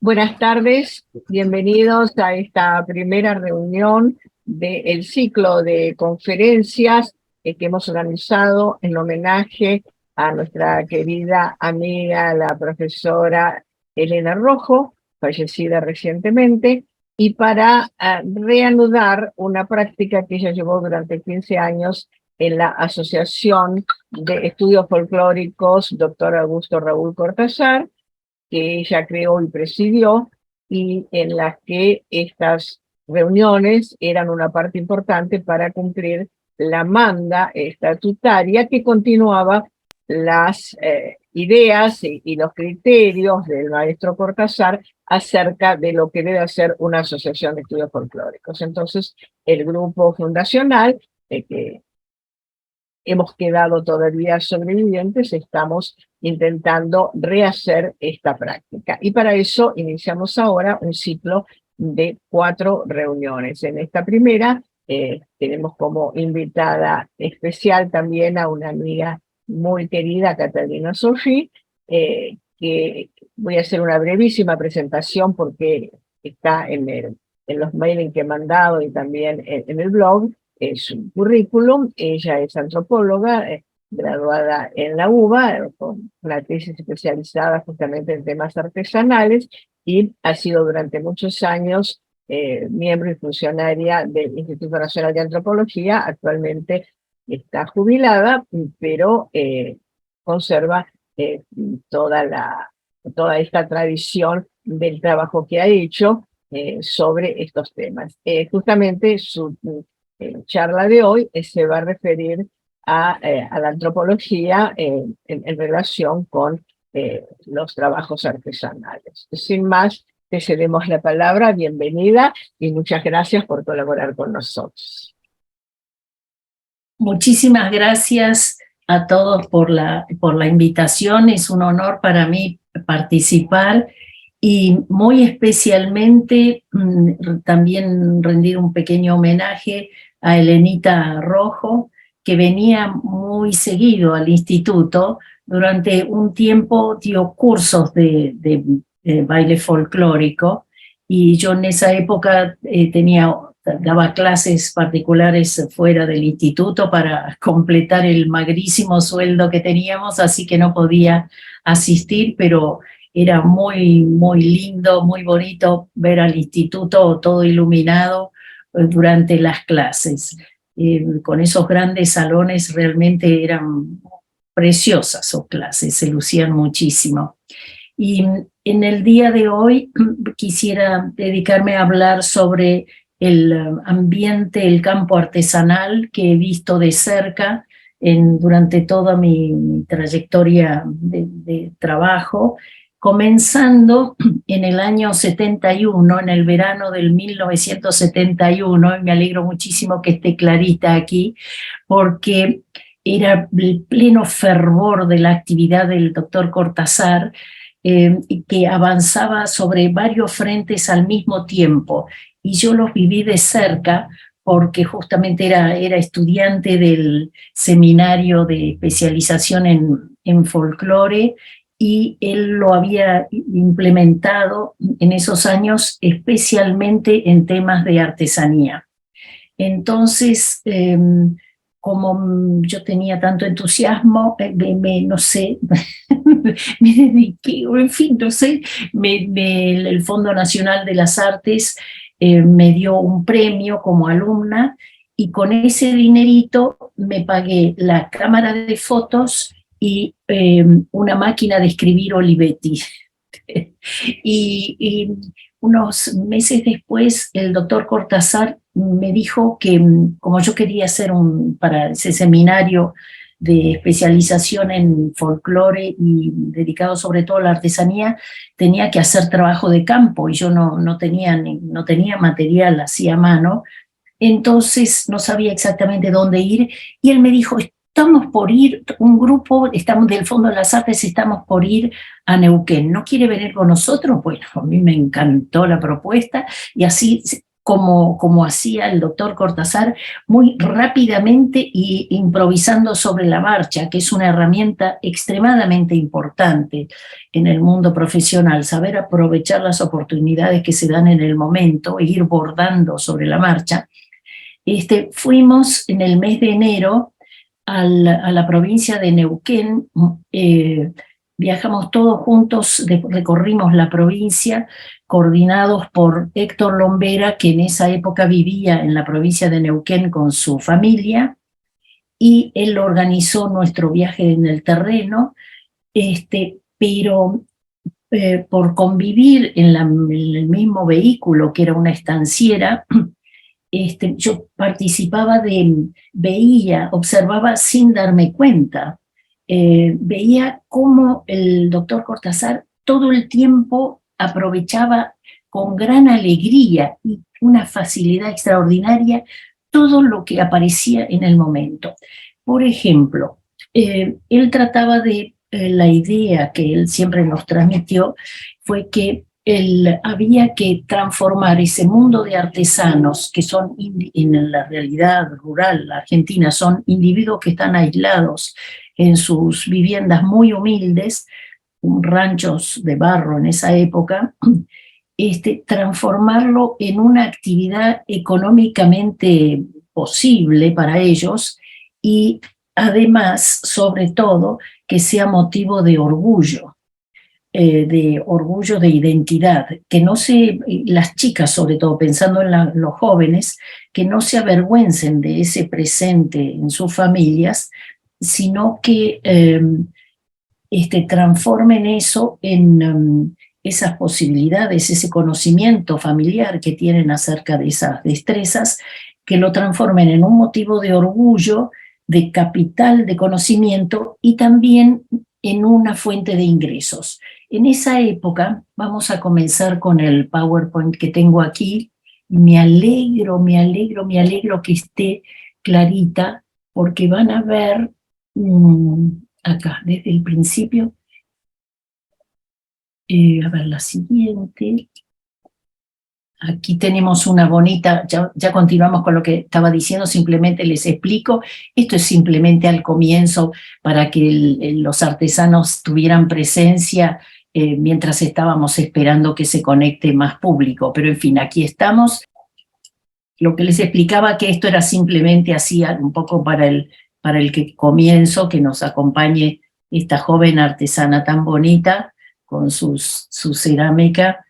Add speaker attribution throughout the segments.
Speaker 1: Buenas tardes, bienvenidos a esta primera reunión del ciclo de conferencias que hemos organizado en homenaje a nuestra querida amiga, la profesora Elena Rojo, fallecida recientemente, y para reanudar una práctica que ella llevó durante 15 años en la Asociación de Estudios Folclóricos Dr. Augusto Raúl Cortázar, que ella creó y presidió, y en las que estas reuniones eran una parte importante para cumplir la manda estatutaria que continuaba las ideas y los criterios del maestro Cortázar acerca de lo que debe hacer una asociación de estudios folclóricos. Entonces, el grupo fundacional, que hemos quedado todavía sobrevivientes, estamos intentando rehacer esta práctica. Y para eso iniciamos ahora un ciclo de 4 reuniones. En esta primera tenemos como invitada especial también a una amiga muy querida, Catalina Sofí, que voy a hacer una brevísima presentación porque está en los mails que he mandado y también en el blog. Su currículum. Ella es antropóloga, graduada en la UBA, con una tesis especializada justamente en temas artesanales, y ha sido durante muchos años miembro y funcionaria del Instituto Nacional de Antropología. Actualmente está jubilada, pero conserva eh, toda, toda esta tradición del trabajo que ha hecho sobre estos temas. Justamente su charla de hoy se va a referir a la antropología en relación con los trabajos artesanales. Sin más, te cedemos la palabra, bienvenida y muchas gracias por colaborar con nosotros.
Speaker 2: Muchísimas gracias a todos por la invitación. Es un honor para mí participar y muy especialmente también rendir un pequeño homenaje a Elenita Rojo, que venía muy seguido al instituto. Durante un tiempo dio cursos de baile folclórico, y yo en esa época daba clases particulares fuera del instituto para completar el magrísimo sueldo que teníamos, así que no podía asistir, pero era muy, muy lindo, muy bonito ver al instituto todo iluminado durante las clases. Con esos grandes salones realmente eran preciosas sus clases, se lucían muchísimo. Y en el día de hoy quisiera dedicarme a hablar sobre el ambiente, el campo artesanal que he visto de cerca durante toda mi trayectoria de trabajo, comenzando en el año 71, en el verano del 1971, y me alegro muchísimo que esté Clarita aquí, porque era el pleno fervor de la actividad del doctor Cortázar, que avanzaba sobre varios frentes al mismo tiempo, y yo los viví de cerca porque justamente era estudiante del seminario de especialización en folclore, y él lo había implementado en esos años especialmente en temas de artesanía. Entonces, como yo tenía tanto entusiasmo, no sé, me dediqué, o en fin, no sé, el Fondo Nacional de las Artes me dio un premio como alumna, y con ese dinerito me pagué la cámara de fotos y una máquina de escribir Olivetti. y unos meses después el doctor Cortázar me dijo que como yo quería hacer para ese seminario de especialización en folclore y dedicado sobre todo a la artesanía, tenía que hacer trabajo de campo, y yo no tenía material así a mano. Entonces no sabía exactamente dónde ir, y él me dijo: estamos por ir, un grupo, estamos del Fondo de las Artes, estamos por ir a Neuquén, ¿no quiere venir con nosotros? Bueno, a mí me encantó la propuesta, y así como hacía el doctor Cortázar, muy rápidamente y improvisando sobre la marcha, que es una herramienta extremadamente importante en el mundo profesional, saber aprovechar las oportunidades que se dan en el momento e ir bordando sobre la marcha. Fuimos en el mes de enero a la provincia de Neuquén, viajamos todos juntos, recorrimos la provincia, coordinados por Héctor Lombera, que en esa época vivía en la provincia de Neuquén con su familia, y él organizó nuestro viaje en el terreno, pero por convivir en el mismo vehículo, que era una estanciera, yo participaba veía, observaba sin darme cuenta, veía cómo el doctor Cortázar todo el tiempo aprovechaba con gran alegría y una facilidad extraordinaria todo lo que aparecía en el momento. Por ejemplo, él trataba de, la idea que él siempre nos transmitió fue que había que transformar ese mundo de artesanos que son en la realidad rural argentina, son individuos que están aislados en sus viviendas muy humildes, ranchos de barro en esa época, transformarlo en una actividad económicamente posible para ellos y además, sobre todo, que sea motivo de orgullo de identidad, que no las chicas sobre todo, pensando en los jóvenes, que no se avergüencen de ese presente en sus familias, sino que transformen eso en esas posibilidades, ese conocimiento familiar que tienen acerca de esas destrezas, que lo transformen en un motivo de orgullo, de capital de conocimiento y también en una fuente de ingresos. En esa época, vamos a comenzar con el PowerPoint que tengo aquí. Me alegro que esté clarita, porque van a ver acá, desde el principio. A ver, la siguiente. Aquí tenemos una bonita, ya continuamos con lo que estaba diciendo, simplemente les explico. Esto es simplemente al comienzo para que los artesanos tuvieran presencia mientras estábamos esperando que se conecte más público. Pero en fin, aquí estamos. Lo que les explicaba, que esto era simplemente así un poco para el que comienzo, que nos acompañe esta joven artesana tan bonita con su cerámica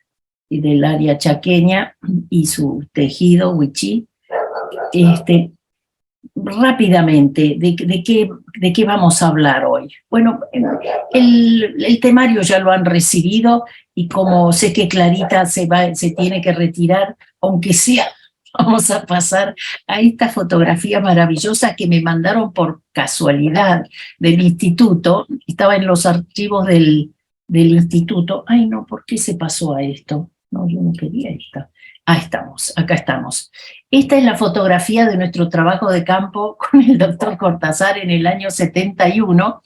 Speaker 2: del área chaqueña y su tejido wichí. Rápidamente, ¿de qué vamos a hablar hoy? Bueno, el temario ya lo han recibido y como sé que Clarita se tiene que retirar, aunque sea, vamos a pasar a esta fotografía maravillosa que me mandaron por casualidad del instituto. Estaba en los archivos del instituto. Ay, no, ¿por qué se pasó a esto? No, yo no quería esta. Acá estamos. Esta es la fotografía de nuestro trabajo de campo con el doctor Cortázar en el año 71.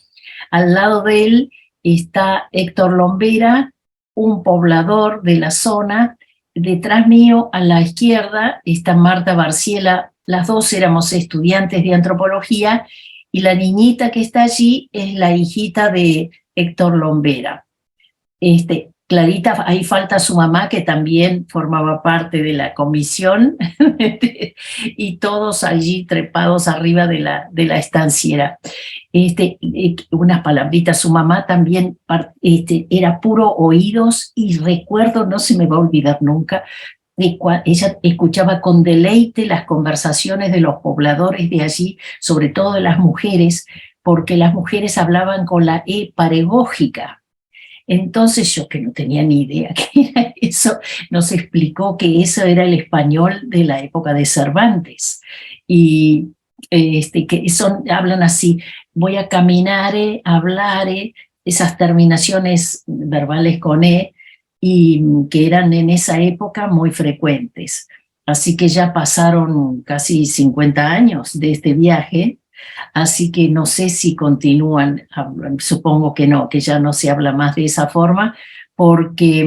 Speaker 2: Al lado de él está Héctor Lombera, un poblador de la zona. Detrás mío, a la izquierda, está Marta Barciela. Las dos éramos estudiantes de antropología y la niñita que está allí es la hijita de Héctor Lombera. Clarita, ahí falta su mamá, que también formaba parte de la comisión, y todos allí trepados arriba de la estanciera. Unas palabritas, su mamá también era puro oídos, y recuerdo, no se me va a olvidar nunca, ella escuchaba con deleite las conversaciones de los pobladores de allí, sobre todo de las mujeres, porque las mujeres hablaban con la E paregógica. Entonces yo, que no tenía ni idea qué era eso, nos explicó que eso era el español de la época de Cervantes. Y que hablan así: voy a caminar, hablar, esas terminaciones verbales con E, y que eran en esa época muy frecuentes. Así que ya pasaron casi 50 años de este viaje. Así que no sé si continúan, supongo que no, que ya no se habla más de esa forma, porque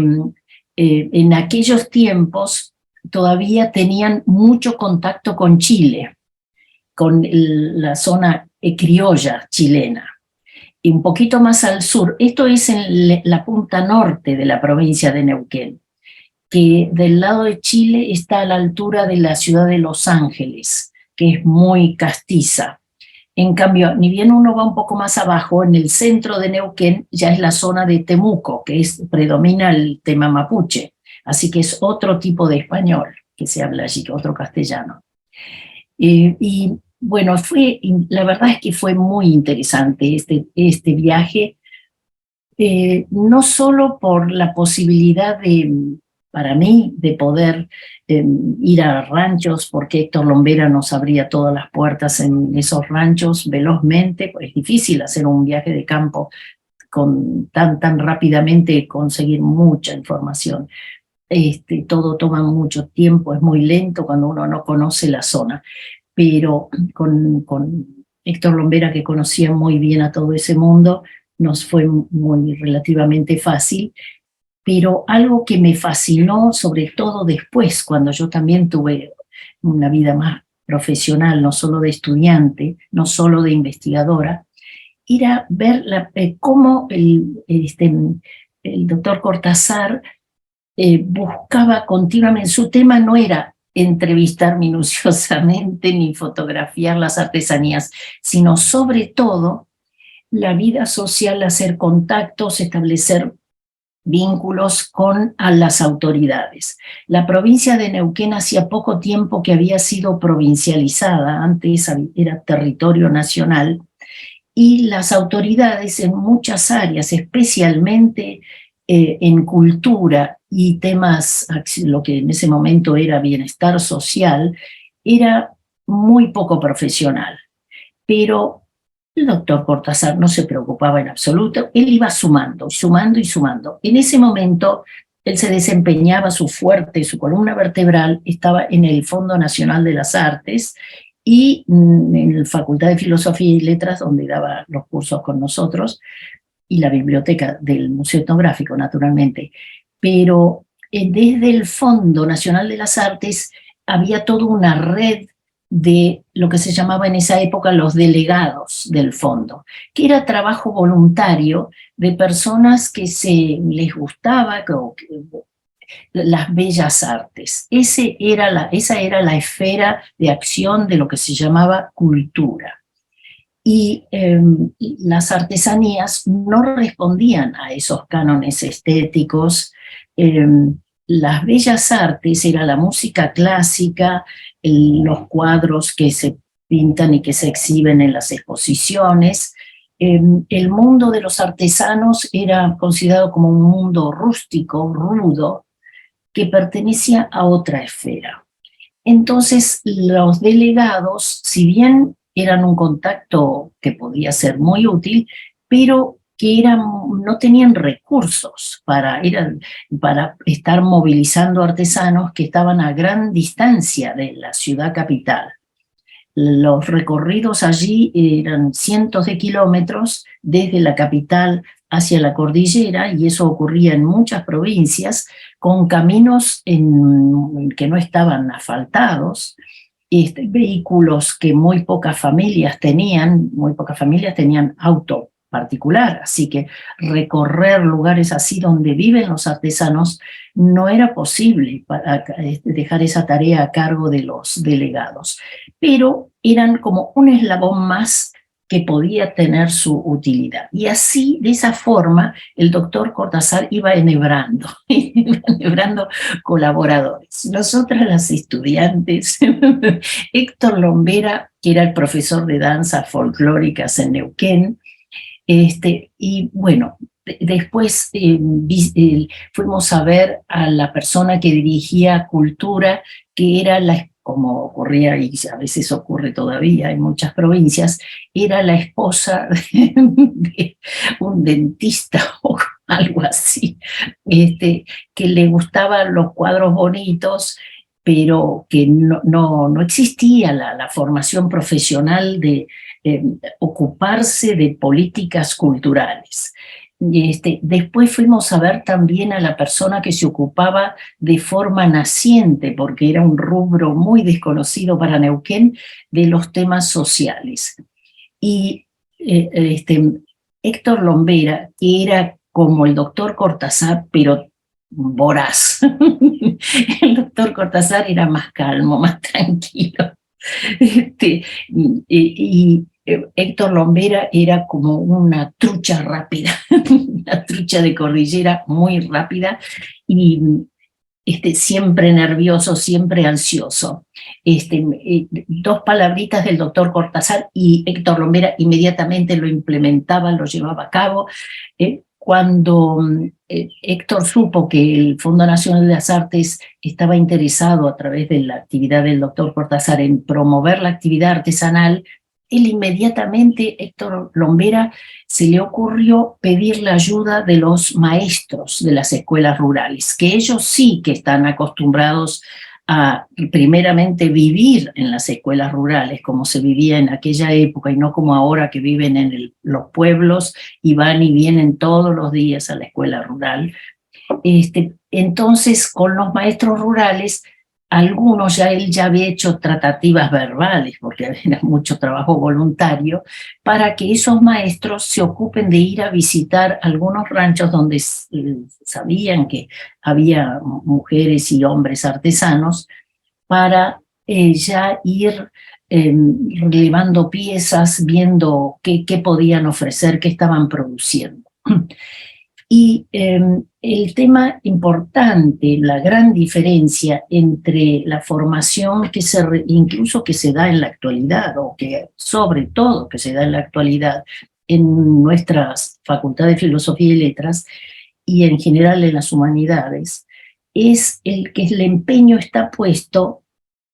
Speaker 2: en aquellos tiempos todavía tenían mucho contacto con Chile, con la zona criolla chilena. Y un poquito más al sur, esto es en la punta norte de la provincia de Neuquén, que del lado de Chile está a la altura de la ciudad de Los Ángeles, que es muy castiza. En cambio, ni bien uno va un poco más abajo, en el centro de Neuquén ya es la zona de Temuco, que predomina el tema mapuche, así que es otro tipo de español que se habla allí, otro castellano. Y bueno, la verdad es que fue muy interesante este viaje, no solo por la posibilidad para mí, de poder ir a ranchos, porque Héctor Lombera nos abría todas las puertas en esos ranchos velozmente, pues es difícil hacer un viaje de campo tan rápidamente, conseguir mucha información. Todo toma mucho tiempo, es muy lento cuando uno no conoce la zona, pero con Héctor Lombera, que conocía muy bien a todo ese mundo, nos fue relativamente fácil. Pero algo que me fascinó, sobre todo después, cuando yo también tuve una vida más profesional, no solo de estudiante, no solo de investigadora, era ver cómo el doctor Cortázar buscaba continuamente. Su tema no era entrevistar minuciosamente ni fotografiar las artesanías, sino sobre todo la vida social, hacer contactos, establecer vínculos con las autoridades. La provincia de Neuquén hacía poco tiempo que había sido provincializada, antes era territorio nacional, y las autoridades en muchas áreas, especialmente en cultura y temas, lo que en ese momento era bienestar social, era muy poco profesional. Pero el doctor Cortázar no se preocupaba en absoluto, él iba sumando, sumando y sumando. En ese momento él se desempeñaba, su columna vertebral estaba en el Fondo Nacional de las Artes y en la Facultad de Filosofía y Letras, donde daba los cursos con nosotros, y la biblioteca del Museo Etnográfico, naturalmente. Pero desde el Fondo Nacional de las Artes había toda una red de lo que se llamaba en esa época los delegados del fondo, que era trabajo voluntario de personas que les gustaba las bellas artes. Esa era la esfera de acción de lo que se llamaba cultura. Y las artesanías no respondían a esos cánones estéticos. Las bellas artes era la música clásica, los cuadros que se pintan y que se exhiben en las exposiciones. El mundo de los artesanos era considerado como un mundo rústico, rudo, que pertenecía a otra esfera. Entonces, los delegados, si bien eran un contacto que podía ser muy útil, pero que no tenían recursos para estar movilizando artesanos que estaban a gran distancia de la ciudad capital. Los recorridos allí eran cientos de kilómetros desde la capital hacia la cordillera, y eso ocurría en muchas provincias, con caminos que no estaban asfaltados, vehículos que muy pocas familias tenían auto particular, así que recorrer lugares así donde viven los artesanos no era posible para dejar esa tarea a cargo de los delegados, pero eran como un eslabón más que podía tener su utilidad. Y así, de esa forma, el doctor Cortázar iba enhebrando colaboradores. Nosotras, las estudiantes, Héctor Lombera, que era el profesor de danzas folclóricas en Neuquén, y bueno, después fuimos a ver a la persona que dirigía cultura, que era como ocurría y a veces ocurre todavía en muchas provincias, era la esposa de un dentista o algo así, que le gustaban los cuadros bonitos, pero que no existía la formación profesional de ocuparse de políticas culturales. Después fuimos a ver también a la persona que se ocupaba de forma naciente, porque era un rubro muy desconocido para Neuquén, de los temas sociales. Y Héctor Lombera, que era como el doctor Cortázar, pero voraz. El doctor Cortázar era más calmo, más tranquilo. Y Héctor Lombera era como una trucha rápida, una trucha de cordillera muy rápida y siempre nervioso, siempre ansioso. Dos palabritas del doctor Cortázar y Héctor Lombera inmediatamente lo implementaba, lo llevaba a cabo. Cuando Héctor supo que el Fondo Nacional de las Artes estaba interesado a través de la actividad del doctor Cortázar en promover la actividad artesanal, él inmediatamente, Héctor Lombera, se le ocurrió pedir la ayuda de los maestros de las escuelas rurales, que ellos sí que están acostumbrados a primeramente vivir en las escuelas rurales, como se vivía en aquella época, y no como ahora que viven en los pueblos y van y vienen todos los días a la escuela rural. Entonces, con los maestros rurales, algunos él ya había hecho tratativas verbales, porque era mucho trabajo voluntario, para que esos maestros se ocupen de ir a visitar algunos ranchos donde sabían que había mujeres y hombres artesanos, para ya ir relevando piezas, viendo qué podían ofrecer, qué estaban produciendo. Y el tema importante, la gran diferencia entre la formación incluso que se da en la actualidad, o que sobre todo que se da en la actualidad en nuestras facultades de Filosofía y Letras, y en general en las humanidades, es el que el empeño está puesto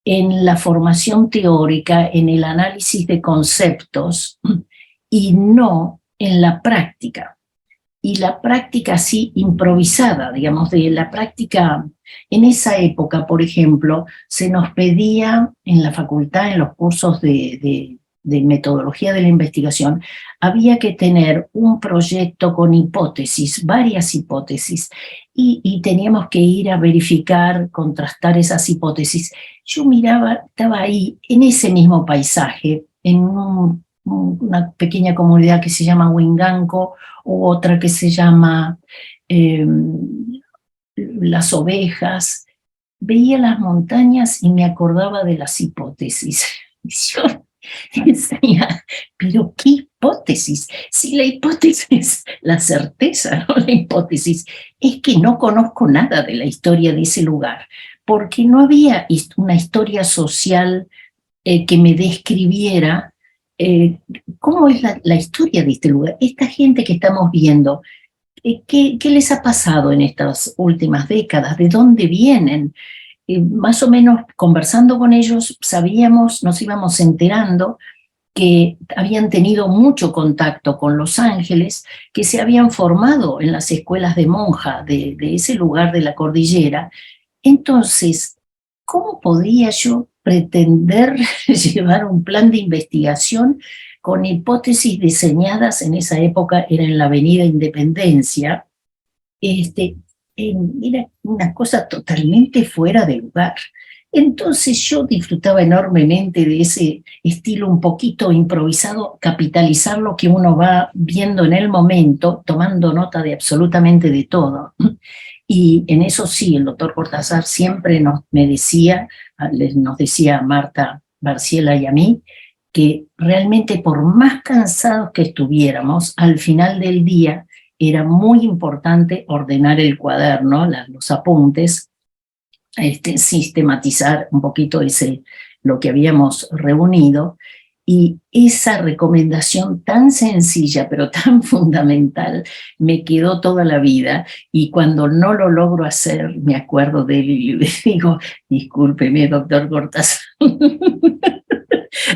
Speaker 2: en la formación teórica, en el análisis de conceptos, y no en la práctica. Y la práctica así improvisada, digamos, de la práctica. En esa época, por ejemplo, se nos pedía en la facultad, en los cursos de metodología de la investigación, había que tener un proyecto con hipótesis, varias hipótesis, y teníamos que ir a verificar, contrastar esas hipótesis. Yo miraba, estaba ahí, en ese mismo paisaje, en una pequeña comunidad que se llama Huinganco, u otra que se llama Las Ovejas. Veía las montañas y me acordaba de las hipótesis. Yo decía, pero ¿qué hipótesis? Si la hipótesis, la certeza, no la hipótesis, es que no conozco nada de la historia de ese lugar, porque no había una historia social que me describiera cómo es la historia de este lugar. Esta gente que estamos viendo, ¿qué les ha pasado en estas últimas décadas? ¿De dónde vienen? Más o menos conversando con ellos sabíamos, nos íbamos enterando que habían tenido mucho contacto con los ángeles, que se habían formado en las escuelas de monja de ese lugar de la cordillera. Entonces, ¿cómo podía yo pretender llevar un plan de investigación con hipótesis diseñadas en esa época? Era en la Avenida Independencia. Era una cosa totalmente fuera de lugar. Entonces yo disfrutaba enormemente de ese estilo un poquito improvisado, capitalizar lo que uno va viendo en el momento, tomando nota de absolutamente de todo. Y en eso sí, el doctor Cortázar siempre nos decía a Marta Barciela y a mí, que realmente por más cansados que estuviéramos, al final del día era muy importante ordenar el cuaderno, los apuntes, sistematizar un poquito lo que habíamos reunido, y esa recomendación tan sencilla pero tan fundamental me quedó toda la vida, y cuando no lo logro hacer me acuerdo de él y le digo, discúlpeme, doctor Cortázar,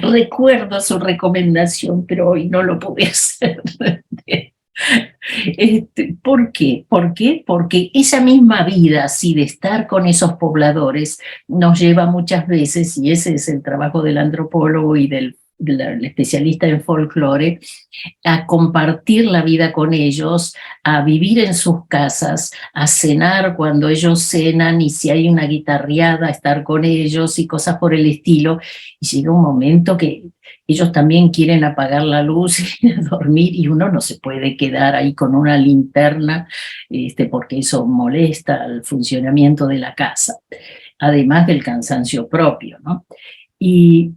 Speaker 2: recuerdo su recomendación, pero hoy no lo pude hacer. ¿Por qué? ¿Por qué? Porque esa misma vida, así de estar con esos pobladores, nos lleva muchas veces, y ese es el trabajo del antropólogo y del la especialista en folclore, a compartir la vida con ellos, a vivir en sus casas, a cenar cuando ellos cenan y si hay una guitarreada, estar con ellos y cosas por el estilo. Y llega un momento que ellos también quieren apagar la luz y dormir y uno no se puede quedar ahí con una linterna porque eso molesta al funcionamiento de la casa, además del cansancio propio, ¿no? Y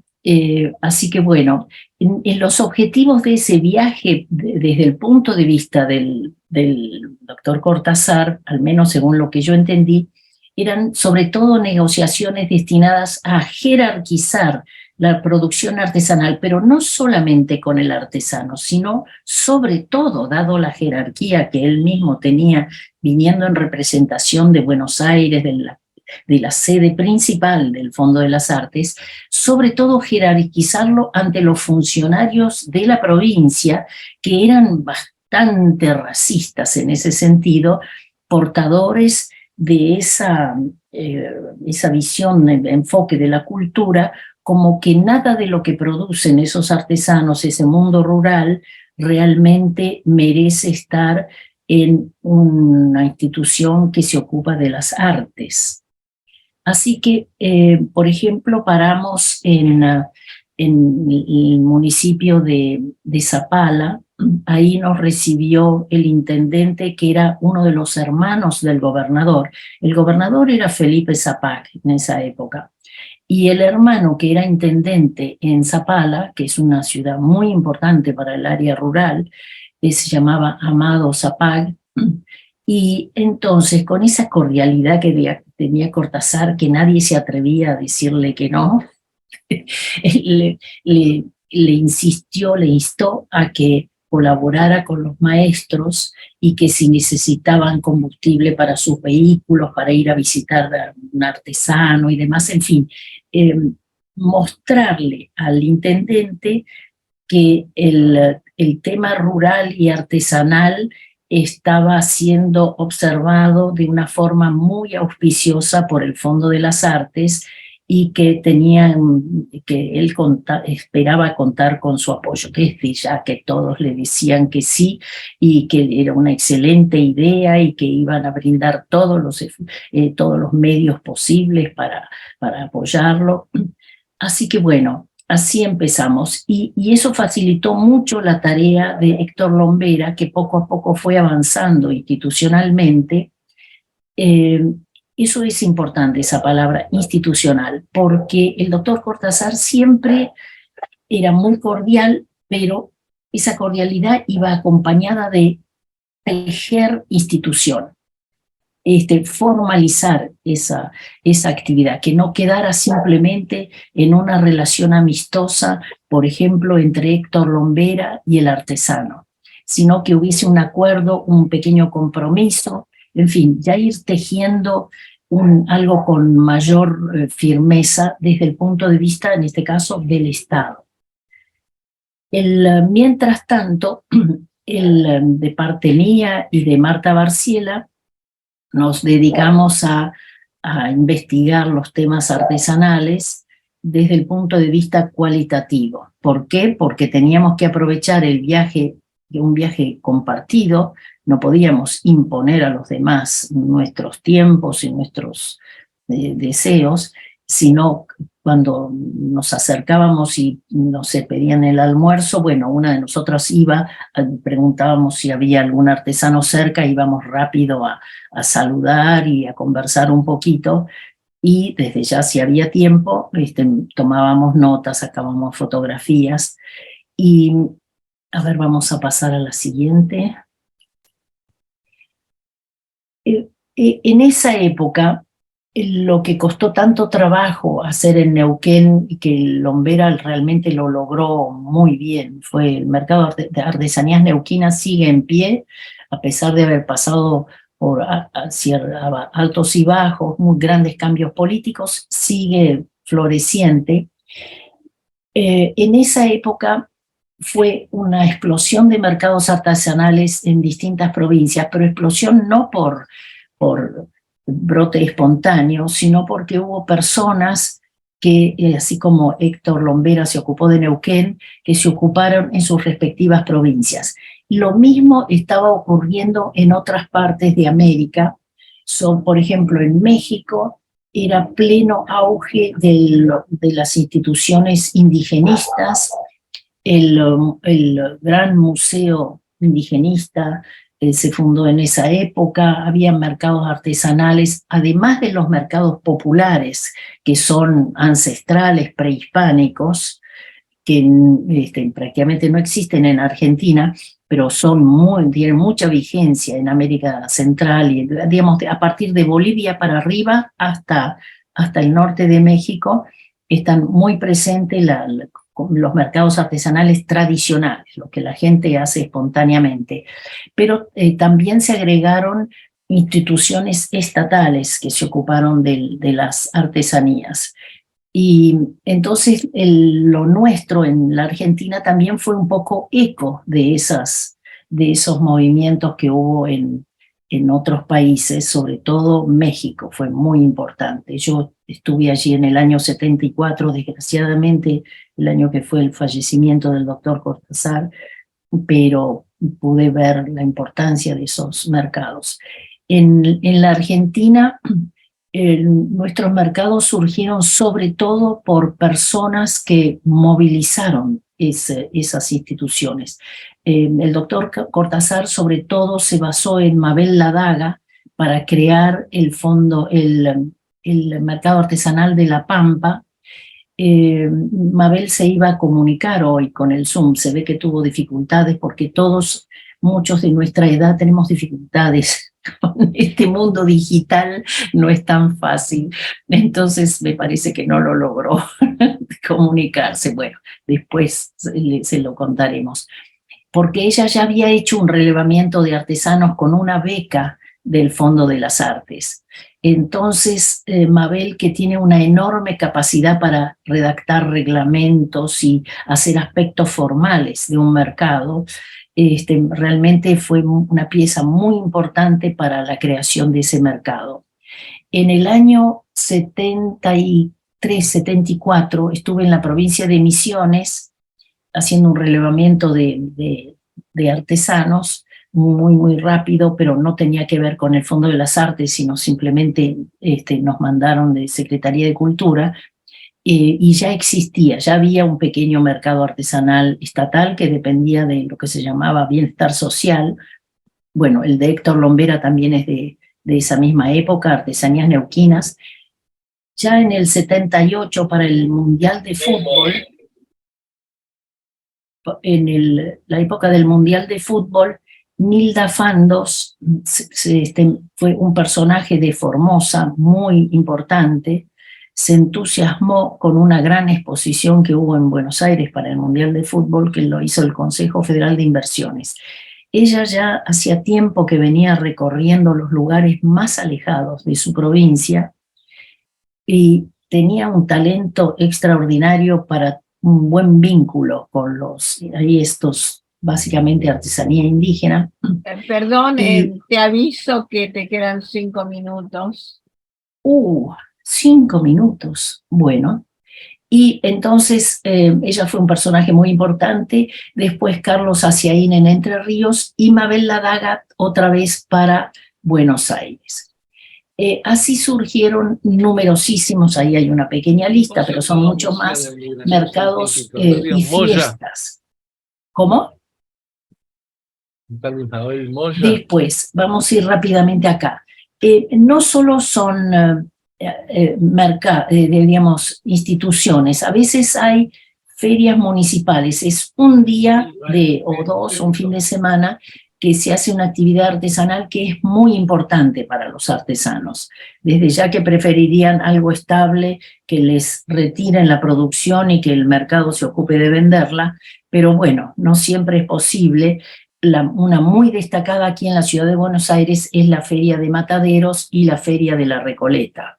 Speaker 2: así que bueno, en los objetivos de ese viaje, desde el punto de vista del doctor Cortázar, al menos según lo que yo entendí, eran sobre todo negociaciones destinadas a jerarquizar la producción artesanal, pero no solamente con el artesano, sino sobre todo, dado la jerarquía que él mismo tenía viniendo en representación de Buenos Aires, de la sede principal del Fondo de las Artes, sobre todo jerarquizarlo ante los funcionarios de la provincia, que eran bastante racistas en ese sentido, portadores de esa visión, de enfoque de la cultura, como que nada de lo que producen esos artesanos, ese mundo rural, realmente merece estar en una institución que se ocupa de las artes. Así que, por ejemplo, paramos en el municipio de Zapala. Ahí nos recibió el intendente, que era uno de los hermanos del gobernador. El gobernador era Felipe Zapag en esa época. Y el hermano, que era intendente en Zapala, que es una ciudad muy importante para el área rural, se llamaba Amado Zapag. Y entonces, con esa cordialidad que tenía Cortázar, que nadie se atrevía a decirle que no, le insistió, le instó a que colaborara con los maestros y que si necesitaban combustible para sus vehículos, para ir a visitar a un artesano y demás, en fin, mostrarle al intendente que el tema rural y artesanal estaba siendo observado de una forma muy auspiciosa por el Fondo de las Artes y que él esperaba contar con su apoyo, desde ya que todos le decían que sí y que era una excelente idea y que iban a brindar todos los medios posibles para apoyarlo. Así que bueno, así empezamos, y eso facilitó mucho la tarea de Héctor Lombera, que poco a poco fue avanzando institucionalmente. Eso es importante, esa palabra institucional, porque el doctor Cortázar siempre era muy cordial, pero esa cordialidad iba acompañada de tejer institución. Formalizar esa actividad, que no quedara simplemente en una relación amistosa, por ejemplo, entre Héctor Lombera y el artesano, sino que hubiese un acuerdo, un pequeño compromiso, en fin, ya ir tejiendo algo con mayor firmeza desde el punto de vista, en este caso, del Estado. Mientras tanto, de parte mía y de Marta Barciela, nos dedicamos a investigar los temas artesanales desde el punto de vista cualitativo. ¿Por qué? Porque teníamos que aprovechar un viaje compartido, no podíamos imponer a los demás nuestros tiempos y nuestros deseos, sino cuando nos acercábamos y nos pedían el almuerzo, bueno, una de nosotras preguntábamos si había algún artesano cerca, íbamos rápido a saludar y a conversar un poquito, y desde ya, si había tiempo, tomábamos notas, sacábamos fotografías. Y a ver, vamos a pasar a la siguiente. En esa época, lo que costó tanto trabajo hacer en Neuquén, y que Lombera realmente lo logró muy bien, fue el mercado de artesanías neuquinas sigue en pie, a pesar de haber pasado por altos y bajos, muy grandes cambios políticos, sigue floreciente. En esa época fue una explosión de mercados artesanales en distintas provincias, pero explosión no por brote espontáneo, sino porque hubo personas que así como Héctor Lombera se ocupó de Neuquén, que se ocuparon en sus respectivas provincias. Lo mismo estaba ocurriendo en otras partes de América. Por ejemplo, en México era pleno auge de las instituciones indigenistas, el gran museo indigenista se fundó en esa época, había mercados artesanales, además de los mercados populares, que son ancestrales, prehispánicos, que prácticamente no existen en Argentina, pero tienen mucha vigencia en América Central, y digamos, a partir de Bolivia para arriba hasta el norte de México, están muy presentes los mercados artesanales tradicionales, lo que la gente hace espontáneamente. Pero también se agregaron instituciones estatales que se ocuparon de las artesanías. Y entonces lo nuestro en la Argentina también fue un poco eco de esos movimientos que hubo en otros países, sobre todo México, fue muy importante. Yo estuve allí en el año 74, desgraciadamente, el año que fue el fallecimiento del doctor Cortázar, pero pude ver la importancia de esos mercados. En la Argentina, nuestros mercados surgieron sobre todo por personas que movilizaron esas instituciones. El doctor Cortázar sobre todo se basó en Mabel Ladaga para crear el mercado artesanal de La Pampa. Mabel se iba a comunicar hoy con el Zoom, se ve que tuvo dificultades porque muchos de nuestra edad tenemos dificultades con este mundo digital, no es tan fácil, entonces me parece que no lo logró comunicarse. Bueno, después se lo contaremos, porque ella ya había hecho un relevamiento de artesanos con una beca del Fondo de las Artes. Entonces, Mabel, que tiene una enorme capacidad para redactar reglamentos y hacer aspectos formales de un mercado, realmente fue una pieza muy importante para la creación de ese mercado. En el año 73, 74, estuve en la provincia de Misiones haciendo un relevamiento de artesanos, muy, muy rápido, pero no tenía que ver con el Fondo de las Artes, sino simplemente nos mandaron de Secretaría de Cultura, y ya existía, ya había un pequeño mercado artesanal estatal que dependía de lo que se llamaba bienestar social. Bueno, el de Héctor Lombera también es de esa misma época, Artesanías Neuquinas. Ya en el 78, para el Mundial de Fútbol, la época del Mundial de Fútbol, Nilda Fandos fue un personaje de Formosa muy importante, se entusiasmó con una gran exposición que hubo en Buenos Aires para el Mundial de Fútbol, que lo hizo el Consejo Federal de Inversiones. Ella ya hacía tiempo que venía recorriendo los lugares más alejados de su provincia y tenía un talento extraordinario para un buen vínculo con estos, básicamente artesanía indígena.
Speaker 1: Perdón, te aviso que te quedan 5 minutos.
Speaker 2: 5 minutos, bueno. Y entonces ella fue un personaje muy importante, después Carlos Aciaín en Entre Ríos y Mabel Ladaga otra vez para Buenos Aires. Así surgieron numerosísimos, ahí hay una pequeña lista, pero son mucho más mercados y fiestas. ¿Cómo? Después, vamos a ir rápidamente acá. No solo son digamos, instituciones, a veces hay ferias municipales, es un día o dos, un fin de semana, que se hace una actividad artesanal que es muy importante para los artesanos. Desde ya que preferirían algo estable, que les retiren la producción y que el mercado se ocupe de venderla, pero bueno, no siempre es posible. Una muy destacada aquí en la ciudad de Buenos Aires es la Feria de Mataderos y la Feria de la Recoleta.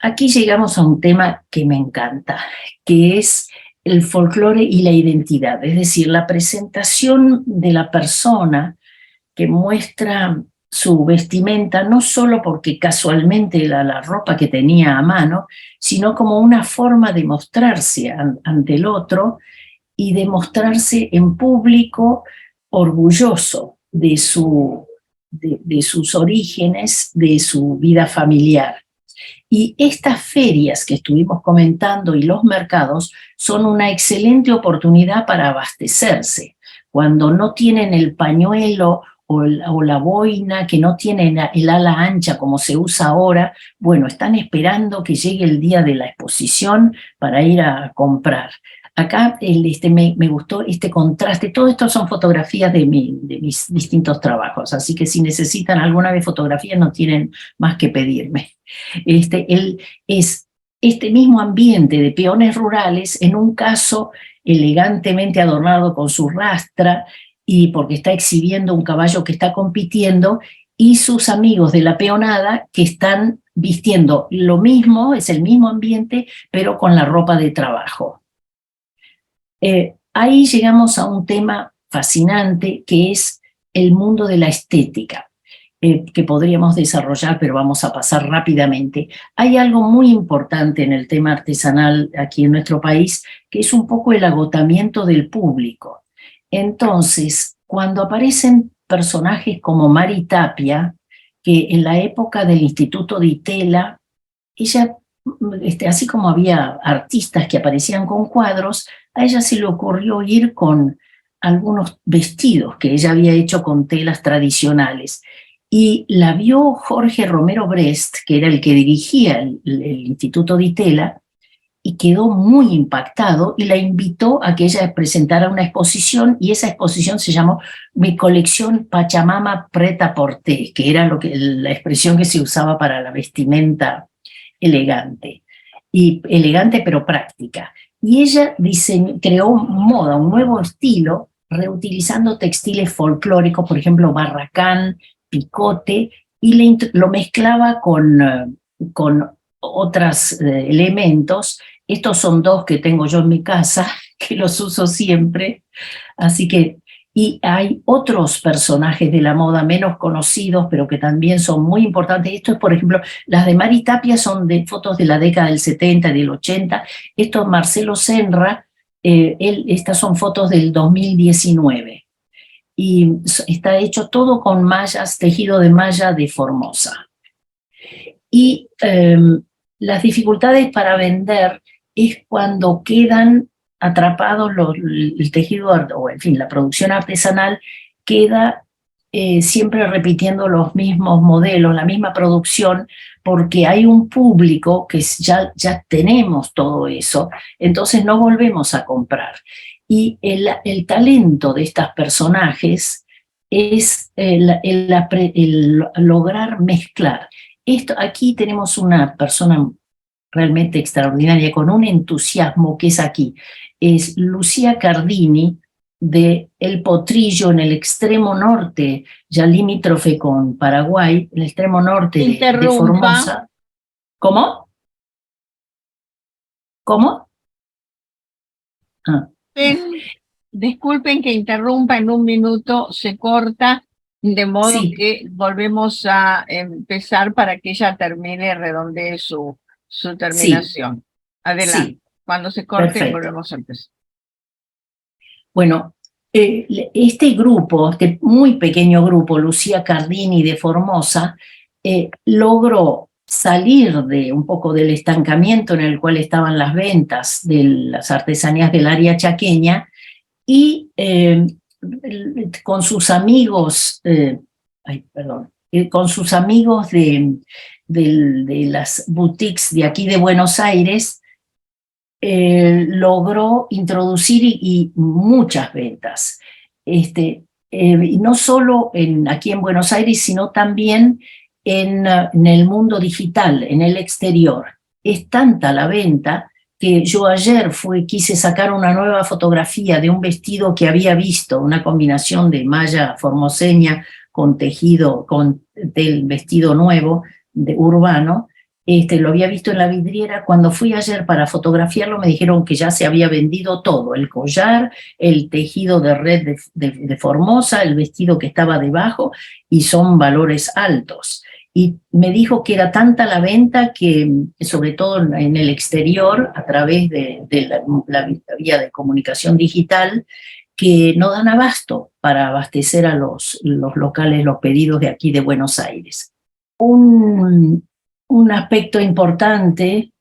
Speaker 2: Aquí llegamos a un tema que me encanta, que es el folclore y la identidad, es decir, la presentación de la persona que muestra su vestimenta, no solo porque casualmente era la ropa que tenía a mano, sino como una forma de mostrarse ante el otro y de mostrarse en público orgulloso de sus orígenes, de su vida familiar. Y estas ferias que estuvimos comentando y los mercados son una excelente oportunidad para abastecerse. Cuando no tienen el pañuelo o la boina, que no tienen el ala ancha como se usa ahora, bueno, están esperando que llegue el día de la exposición para ir a comprar. Acá me gustó este contraste. Todo esto son fotografías de mis distintos trabajos, así que si necesitan alguna vez fotografías no tienen más que pedirme. Es este mismo ambiente de peones rurales, en un caso elegantemente adornado con su rastra, y porque está exhibiendo un caballo que está compitiendo, y sus amigos de la peonada que están vistiendo lo mismo, es el mismo ambiente, pero con la ropa de trabajo. Ahí llegamos a un tema fascinante que es el mundo de la estética, que podríamos desarrollar, pero vamos a pasar rápidamente. Hay algo muy importante en el tema artesanal aquí en nuestro país, que es un poco el agotamiento del público. Entonces, cuando aparecen personajes como Mari Tapia, que en la época del Instituto Di Tella, ella, así como había artistas que aparecían con cuadros, a ella se le ocurrió ir con algunos vestidos que ella había hecho con telas tradicionales. Y la vio Jorge Romero Brest, que era el que dirigía el Instituto Di Tella, y quedó muy impactado y la invitó a que ella presentara una exposición, y esa exposición se llamó Mi colección Pachamama Pret-à-Porter, que era la expresión que se usaba para la vestimenta elegante pero práctica. Y ella creó moda, un nuevo estilo, reutilizando textiles folclóricos, por ejemplo, barracán, picote, y lo mezclaba con otros elementos. Estos son dos que tengo yo en mi casa, que los uso siempre. Así que, y hay otros personajes de la moda menos conocidos, pero que también son muy importantes. Esto es, por ejemplo, las de Mari Tapia son de fotos de la década del 70 y del 80. Esto es Marcelo Senra, estas son fotos del 2019. Y está hecho todo con mallas, tejido de malla de Formosa. Y las dificultades para vender es cuando quedan atrapados el tejido, o en fin, la producción artesanal queda siempre repitiendo los mismos modelos, la misma producción, porque hay un público que ya tenemos todo eso, entonces no volvemos a comprar. Y el talento de estos personajes es el lograr mezclar. Aquí tenemos una persona realmente extraordinaria, con un entusiasmo que es aquí. Es Lucía Cardini, de El Potrillo, en el extremo norte, ya limítrofe con Paraguay, en el extremo norte de Formosa. ¿Cómo? ¿Cómo?
Speaker 1: Disculpen que interrumpa, en un minuto se corta, de modo
Speaker 2: Sí.
Speaker 1: que volvemos a empezar para que ella termine, redondee su terminación. Sí. Adelante, sí. Cuando se corte, perfecto, volvemos a empezar.
Speaker 2: Bueno, este grupo, este muy pequeño grupo, Lucía Cardini de Formosa, logró salir un poco del estancamiento en el cual estaban las ventas de las artesanías del área chaqueña, y con sus amigos, con sus amigos de las boutiques de aquí de Buenos Aires, logró introducir y muchas ventas. No solo aquí en Buenos Aires, sino también en el mundo digital, en el exterior. Es tanta la venta que yo ayer quise sacar una nueva fotografía de un vestido que había visto, una combinación de malla formoseña con tejido, del vestido nuevo, urbano, Lo había visto en la vidriera. Cuando fui ayer para fotografiarlo me dijeron que ya se había vendido todo, el collar, el tejido de red de Formosa, el vestido que estaba debajo, y son valores altos. Y me dijo que era tanta la venta que, sobre todo en el exterior, a través de la vía de comunicación digital, que no dan abasto para abastecer a los locales, los pedidos de aquí de Buenos Aires. Un aspecto importante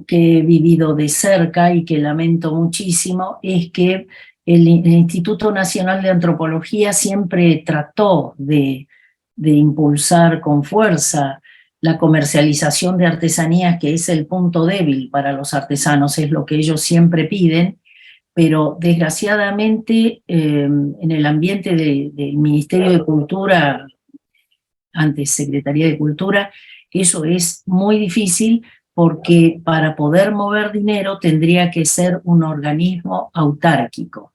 Speaker 2: que he vivido de cerca y que lamento muchísimo es que el Instituto Nacional de Antropología siempre trató de impulsar con fuerza la comercialización de artesanías, que es el punto débil para los artesanos, es lo que ellos siempre piden, pero desgraciadamente en el ambiente del Ministerio de Cultura, antes Secretaría de Cultura, eso es muy difícil, porque para poder mover dinero tendría que ser un organismo autárquico.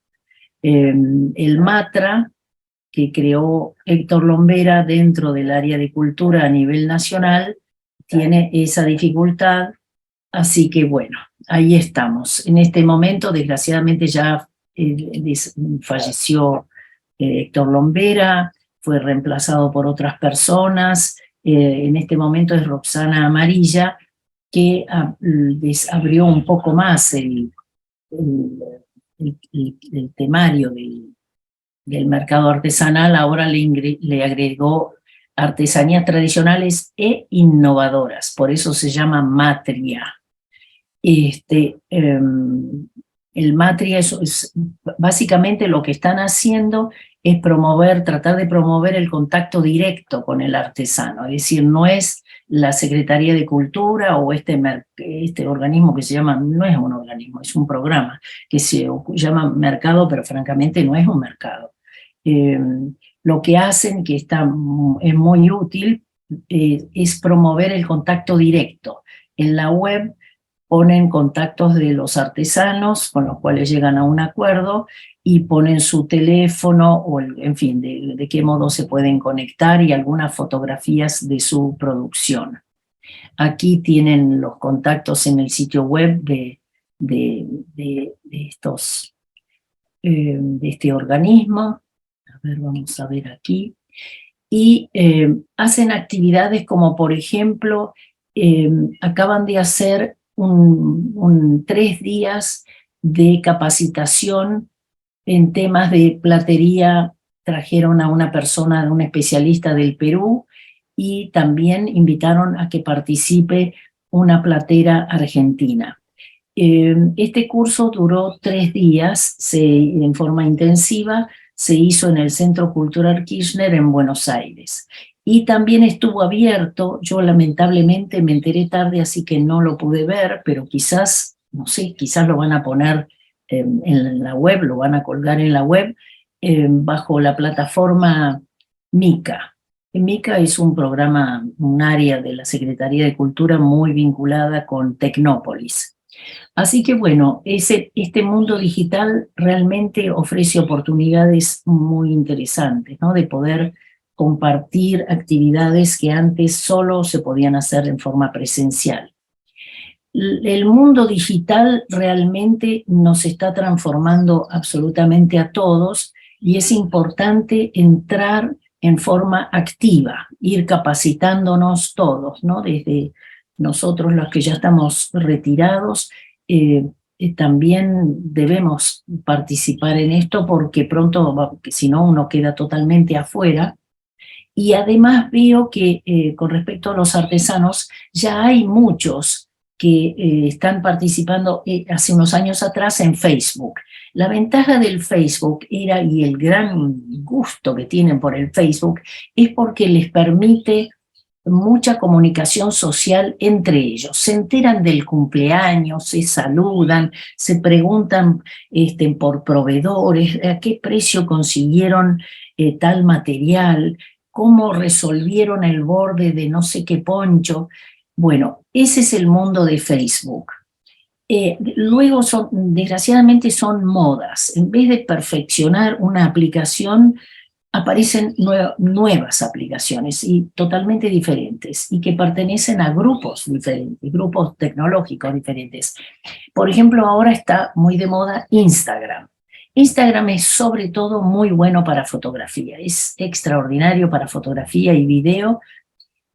Speaker 2: El MATRA, que creó Héctor Lombera dentro del área de cultura a nivel nacional, tiene esa dificultad, así que bueno, ahí estamos. En este momento, desgraciadamente, ya falleció Héctor Lombera, fue reemplazado por otras personas. En este momento es Roxana Amarilla, que abrió un poco más el temario del mercado artesanal. Ahora le agregó artesanías tradicionales e innovadoras, por eso se llama Matria. El Matria es básicamente lo que están haciendo es tratar de promover el contacto directo con el artesano, es decir, no es la Secretaría de Cultura o este organismo que se llama, no es un organismo, es un programa que se llama mercado, pero francamente no es un mercado. Lo que hacen, que es muy útil, es promover el contacto directo. En la web ponen contactos de los artesanos con los cuales llegan a un acuerdo y ponen su teléfono, o en fin, de qué modo se pueden conectar, y algunas fotografías de su producción. Aquí tienen los contactos en el sitio web de este organismo. A ver, vamos a ver aquí. Y hacen actividades como, por ejemplo, acaban de hacer 3 días de capacitación en temas de platería. Trajeron a una persona, un especialista del Perú, y también invitaron a que participe una platera argentina. Este curso duró 3 días, en forma intensiva, se hizo en el Centro Cultural Kirchner en Buenos Aires. Y también estuvo abierto, yo lamentablemente me enteré tarde, así que no lo pude ver, pero quizás, no sé, quizás lo van a poner en la web, lo van a colgar en la web, bajo la plataforma MICA. MICA es un programa, un área de la Secretaría de Cultura muy vinculada con Tecnópolis. Así que bueno, este mundo digital realmente ofrece oportunidades muy interesantes, ¿no? De poder compartir actividades que antes solo se podían hacer en forma presencial. El mundo digital realmente nos está transformando absolutamente a todos, y es importante entrar en forma activa, ir capacitándonos todos, ¿no? Desde nosotros, los que ya estamos retirados, también debemos participar en esto, porque pronto, si no, uno queda totalmente afuera. Y además veo que con respecto a los artesanos, ya hay muchos que están participando hace unos años atrás en Facebook. La ventaja del Facebook era, y el gran gusto que tienen por el Facebook, es porque les permite mucha comunicación social entre ellos. Se enteran del cumpleaños, se saludan, se preguntan por proveedores, a qué precio consiguieron tal material, cómo resolvieron el borde de no sé qué poncho. Bueno, ese es el mundo de Facebook. Luego, desgraciadamente, son modas. En vez de perfeccionar una aplicación, aparecen nuevas aplicaciones y totalmente diferentes y que pertenecen a grupos diferentes, grupos tecnológicos diferentes. Por ejemplo, ahora está muy de moda Instagram. Instagram es sobre todo muy bueno para fotografía, es extraordinario para fotografía y video,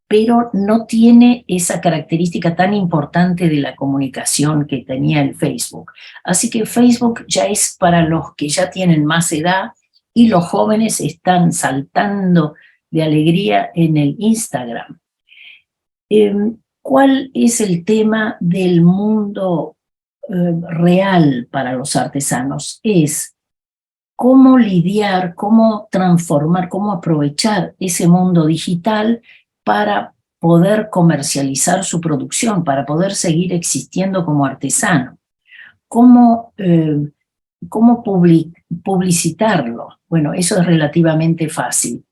Speaker 2: pero no tiene esa característica tan importante de la comunicación que tenía el Facebook. Así que Facebook ya es para los que ya tienen más edad y los jóvenes están saltando de alegría en el Instagram. ¿Cuál es el tema del mundo real para los artesanos? Es cómo lidiar, cómo transformar, cómo aprovechar ese mundo digital para poder comercializar su producción, para poder seguir existiendo como artesano. ¿Cómo publicitarlo? Bueno, eso es relativamente fácil.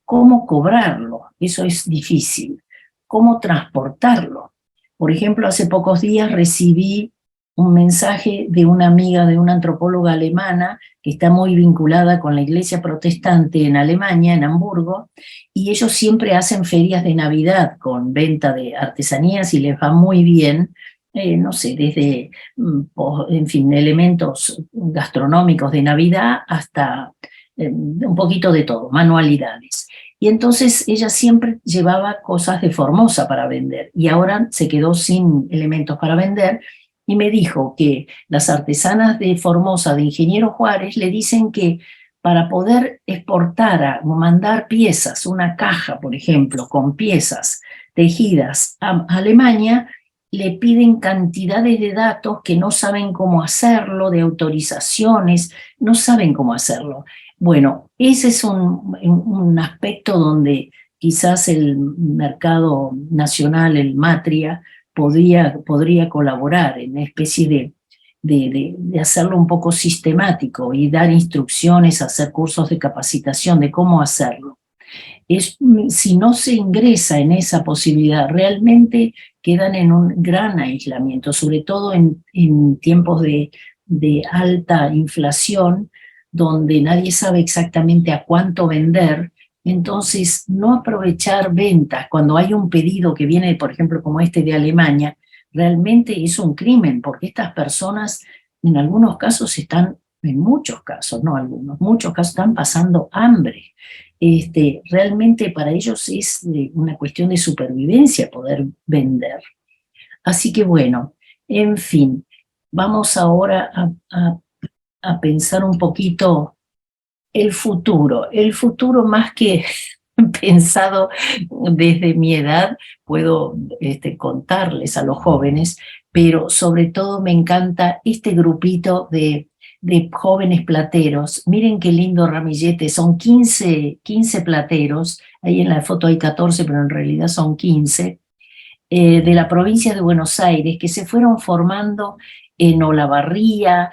Speaker 2: ¿Cómo cobrarlo? Eso es difícil. ¿Cómo transportarlo? Por ejemplo, hace pocos días recibí un mensaje de una amiga de una antropóloga alemana que está muy vinculada con la iglesia protestante en Alemania, en Hamburgo, y ellos siempre hacen ferias de Navidad con venta de artesanías y les va muy bien, no sé, desde, en fin, elementos gastronómicos de Navidad hasta un poquito de todo, manualidades. Y entonces ella siempre llevaba cosas de Formosa para vender y ahora se quedó sin elementos para vender y me dijo que las artesanas de Formosa, de Ingeniero Juárez, le dicen que para poder exportar o mandar piezas, una caja, por ejemplo, con piezas tejidas a Alemania, le piden cantidades de datos que no saben cómo hacerlo, de autorizaciones, no saben cómo hacerlo. Bueno, ese es un aspecto donde quizás el mercado nacional, el Matria, podría colaborar en una especie de hacerlo un poco sistemático y dar instrucciones, hacer cursos de capacitación de cómo hacerlo. Si no se ingresa en esa posibilidad, realmente quedan en un gran aislamiento, sobre todo en tiempos de alta inflación, donde nadie sabe exactamente a cuánto vender. Entonces, no aprovechar ventas cuando hay un pedido que viene, por ejemplo, como este de Alemania, realmente es un crimen, porque estas personas en algunos casos están, en muchos casos, no algunos, muchos casos están pasando hambre. Realmente para ellos es una cuestión de supervivencia poder vender. Así que bueno, en fin, vamos ahora a pensar un poquito el futuro más que pensado desde mi edad, puedo contarles a los jóvenes, pero sobre todo me encanta este grupito de jóvenes plateros. Miren qué lindo ramillete, son 15 plateros, ahí en la foto hay 14, pero en realidad son 15, de la provincia de Buenos Aires, que se fueron formando en Olavarría,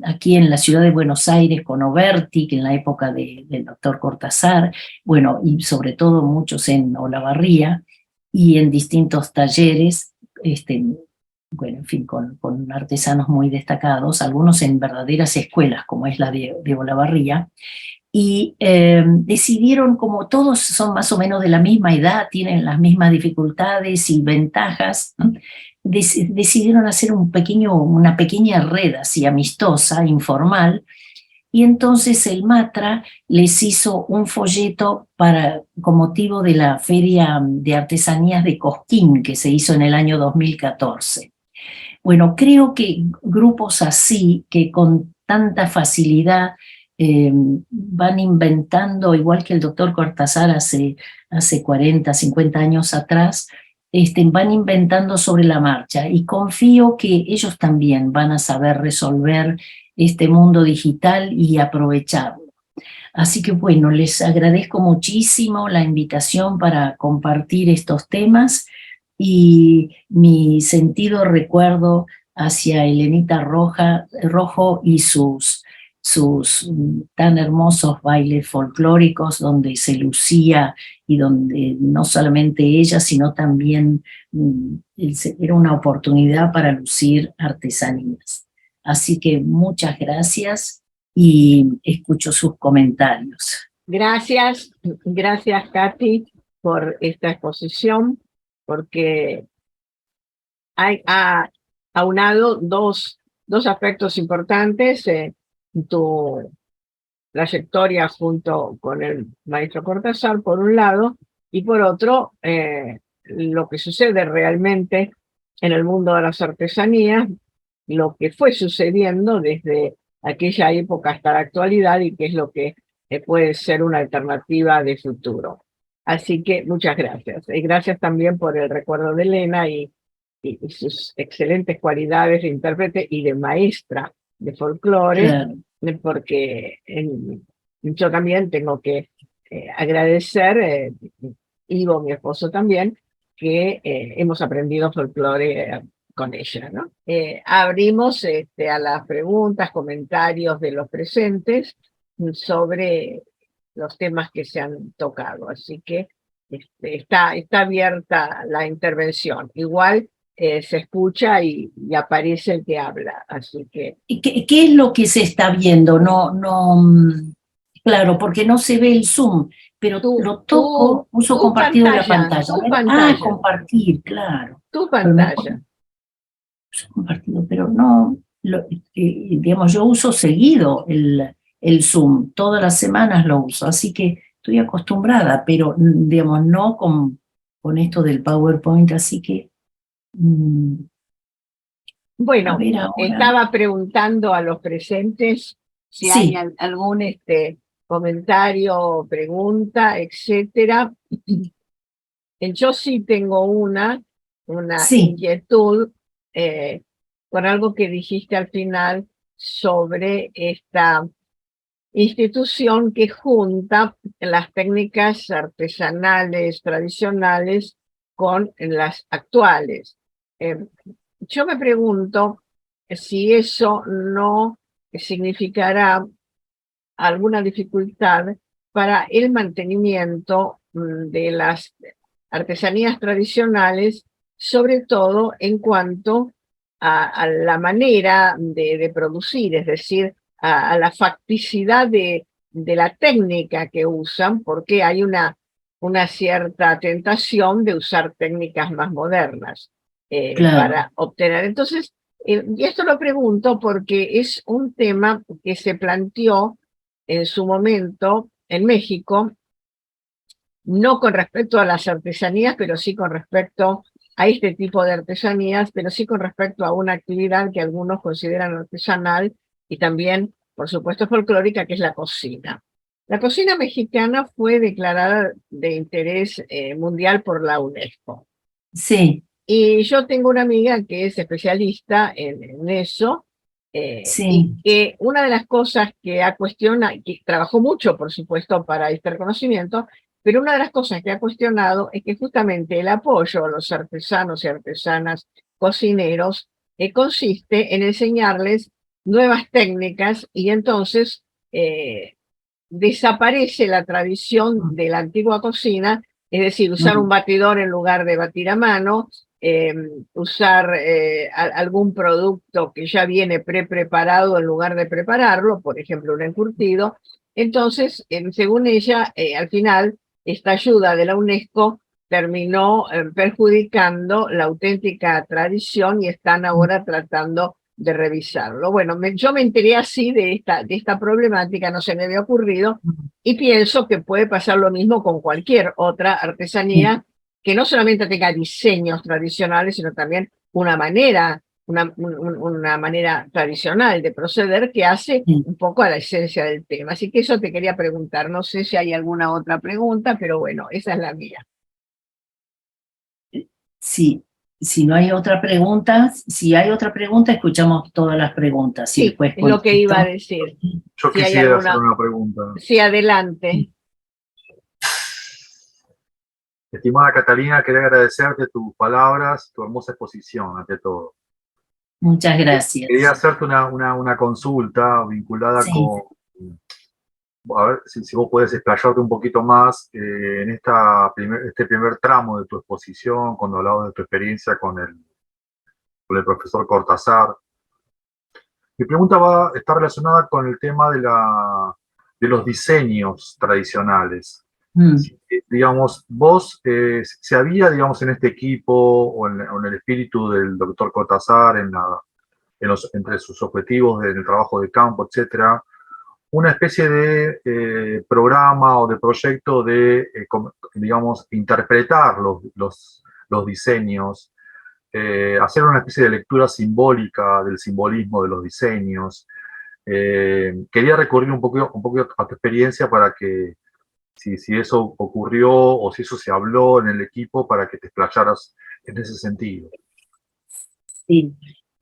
Speaker 2: aquí en la ciudad de Buenos Aires con Oberti, que en la época del doctor Cortázar, bueno, y sobre todo muchos en Olavarría, y en distintos talleres, bueno, en fin, con artesanos muy destacados, algunos en verdaderas escuelas, como es la de Olavarría, y decidieron, como todos son más o menos de la misma edad, tienen las mismas dificultades y ventajas, ¿no? Decidieron hacer una pequeña red así amistosa, informal, y entonces el Matra les hizo un folleto con motivo de la Feria de Artesanías de Cosquín, que se hizo en el año 2014. Bueno, creo que grupos así, que con tanta facilidad van inventando, igual que el doctor Cortázar hace 40, 50 años atrás, van inventando sobre la marcha, y confío que ellos también van a saber resolver este mundo digital y aprovecharlo. Así que bueno, les agradezco muchísimo la invitación para compartir estos temas y mi sentido recuerdo hacia Elenita Rojo y sus tan hermosos bailes folclóricos donde se lucía y donde no solamente ella, sino también era una oportunidad para lucir artesanías. Así que muchas gracias y escucho sus comentarios.
Speaker 1: Gracias Katy por esta exposición, porque ha aunado dos aspectos importantes, tu trayectoria junto con el maestro Cortázar, por un lado, y por otro, lo que sucede realmente en el mundo de las artesanías, lo que fue sucediendo desde aquella época hasta la actualidad y qué es lo que puede ser una alternativa de futuro. Así que muchas gracias. Y gracias también por el recuerdo de Elena y sus excelentes cualidades de intérprete y de maestra de folclore,
Speaker 2: Claro.
Speaker 1: Porque yo también tengo que agradecer, Ivo, mi esposo también, que hemos aprendido folclore con ella, ¿no? Abrimos a las preguntas, comentarios de los presentes sobre los temas que se han tocado, así que está abierta la intervención. Igual se escucha y aparece el que habla, así que...
Speaker 2: ¿Qué es lo que se está viendo? Claro, porque no se ve el Zoom, pero lo toco, uso compartido de la pantalla.
Speaker 1: Tu pantalla.
Speaker 2: Compartir, claro.
Speaker 1: Tu pantalla.
Speaker 2: Uso compartido, pero no, digamos, yo uso seguido el Zoom, todas las semanas lo uso, así que estoy acostumbrada, pero digamos, no con esto del PowerPoint, así que...
Speaker 1: Bueno, estaba preguntando a los presentes si
Speaker 2: sí.
Speaker 1: hay algún comentario, pregunta, etcétera. Yo sí tengo una inquietud por algo que dijiste al final sobre esta institución que junta las técnicas artesanales tradicionales con las actuales. Yo me pregunto si eso no significará alguna dificultad para el mantenimiento de las artesanías tradicionales, sobre todo en cuanto a la manera de producir, es decir, a la facticidad de la técnica que usan, porque hay una cierta tentación de usar técnicas más modernas
Speaker 2: Claro.
Speaker 1: para obtener. Entonces, y esto lo pregunto porque es un tema que se planteó en su momento en México, no con respecto a las artesanías, pero sí con respecto a este tipo de artesanías, pero sí con respecto a una actividad que algunos consideran artesanal y también, por supuesto, folclórica, que es la cocina. La cocina mexicana fue declarada de interés mundial por la UNESCO.
Speaker 2: Sí.
Speaker 1: Y yo tengo una amiga que es especialista en eso,
Speaker 2: sí.
Speaker 1: y que una de las cosas que ha cuestionado, que trabajó mucho, por supuesto, para este reconocimiento, pero una de las cosas que ha cuestionado es que justamente el apoyo a los artesanos y artesanas cocineros consiste en enseñarles nuevas técnicas y entonces desaparece la tradición de la antigua cocina, es decir, usar un batidor en lugar de batir a mano, usar algún producto que ya viene preparado en lugar de prepararlo, por ejemplo, un encurtido. Entonces, según ella, al final, esta ayuda de la UNESCO terminó perjudicando la auténtica tradición y están ahora tratando de revisarlo. Bueno, yo me enteré así de esta problemática, no se me había ocurrido, y pienso que puede pasar lo mismo con cualquier otra artesanía que no solamente tenga diseños tradicionales, sino también una manera tradicional de proceder que hace un poco a la esencia del tema. Así que eso te quería preguntar. No sé si hay alguna otra pregunta, pero bueno, esa es la mía.
Speaker 2: Sí, si no hay otra pregunta, escuchamos todas las preguntas.
Speaker 1: Sí, es lo que iba a decir.
Speaker 3: Yo quisiera hacer una pregunta.
Speaker 1: Sí, adelante.
Speaker 3: Estimada Catalina, quería agradecerte tus palabras, tu hermosa exposición, ante todo.
Speaker 2: Muchas gracias.
Speaker 3: Quería hacerte una consulta vinculada con... A ver si vos podés explayarte un poquito más en este primer tramo de tu exposición, cuando hablabas de tu experiencia con el profesor Cortázar. Mi pregunta está relacionada con el tema de los diseños tradicionales.
Speaker 2: Mm.
Speaker 3: Digamos, vos, se había, digamos, en este equipo o en el espíritu del doctor Cortázar, entre sus objetivos del trabajo de campo, etcétera, una especie de programa o de proyecto de, digamos, interpretar los diseños, hacer una especie de lectura simbólica del simbolismo de los diseños. Quería recurrir un poco a tu experiencia para que, si eso ocurrió o si eso se habló en el equipo, para que te explayaras en ese sentido.
Speaker 2: Sí.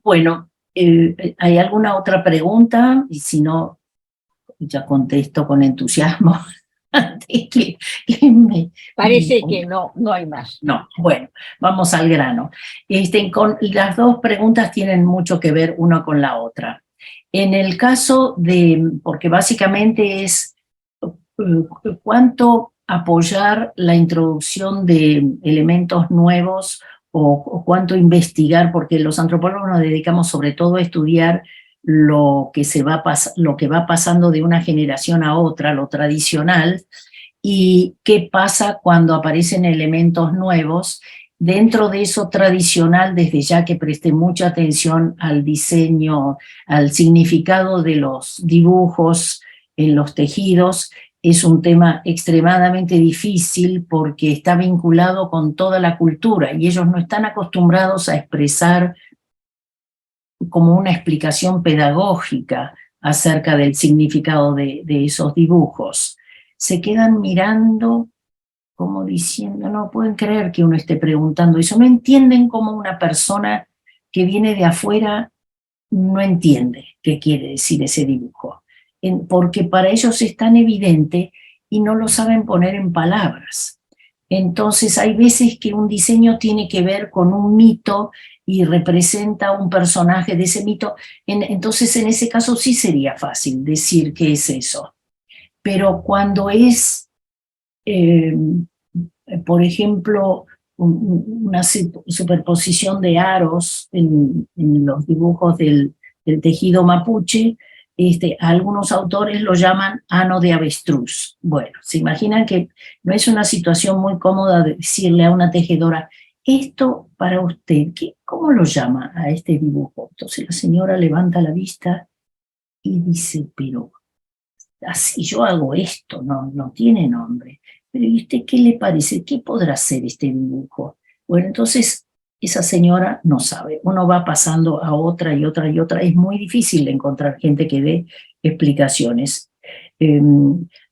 Speaker 2: Bueno, ¿hay alguna otra pregunta? Y si no, ya contesto con entusiasmo.
Speaker 1: Parece que no hay más.
Speaker 2: No, bueno, vamos al grano. Las dos preguntas tienen mucho que ver una con la otra. En el caso porque básicamente es cuánto apoyar la introducción de elementos nuevos o cuánto investigar, porque los antropólogos nos dedicamos sobre todo a estudiar lo que va pasando de una generación a otra, lo tradicional, y qué pasa cuando aparecen elementos nuevos. Dentro de eso tradicional, desde ya que presté mucha atención al diseño, al significado de los dibujos en los tejidos, es un tema extremadamente difícil porque está vinculado con toda la cultura y ellos no están acostumbrados a expresar como una explicación pedagógica acerca del significado de esos dibujos. Se quedan mirando como diciendo, no pueden creer que uno esté preguntando eso, no entienden cómo una persona que viene de afuera no entiende qué quiere decir ese dibujo, porque para ellos es tan evidente y no lo saben poner en palabras. Entonces hay veces que un diseño tiene que ver con un mito y representa un personaje de ese mito, entonces en ese caso sí sería fácil decir qué es eso. Pero cuando es, por ejemplo, una superposición de aros en los dibujos del tejido mapuche, algunos autores lo llaman ano de avestruz. Bueno, se imaginan que no es una situación muy cómoda de decirle a una tejedora, esto para usted, ¿cómo lo llama a este dibujo? Entonces la señora levanta la vista y dice, pero así yo hago esto, no tiene nombre. Pero ¿y usted qué le parece? ¿Qué podrá ser este dibujo? Bueno, entonces esa señora no sabe. Uno va pasando a otra y otra y otra. Es muy difícil encontrar gente que dé explicaciones.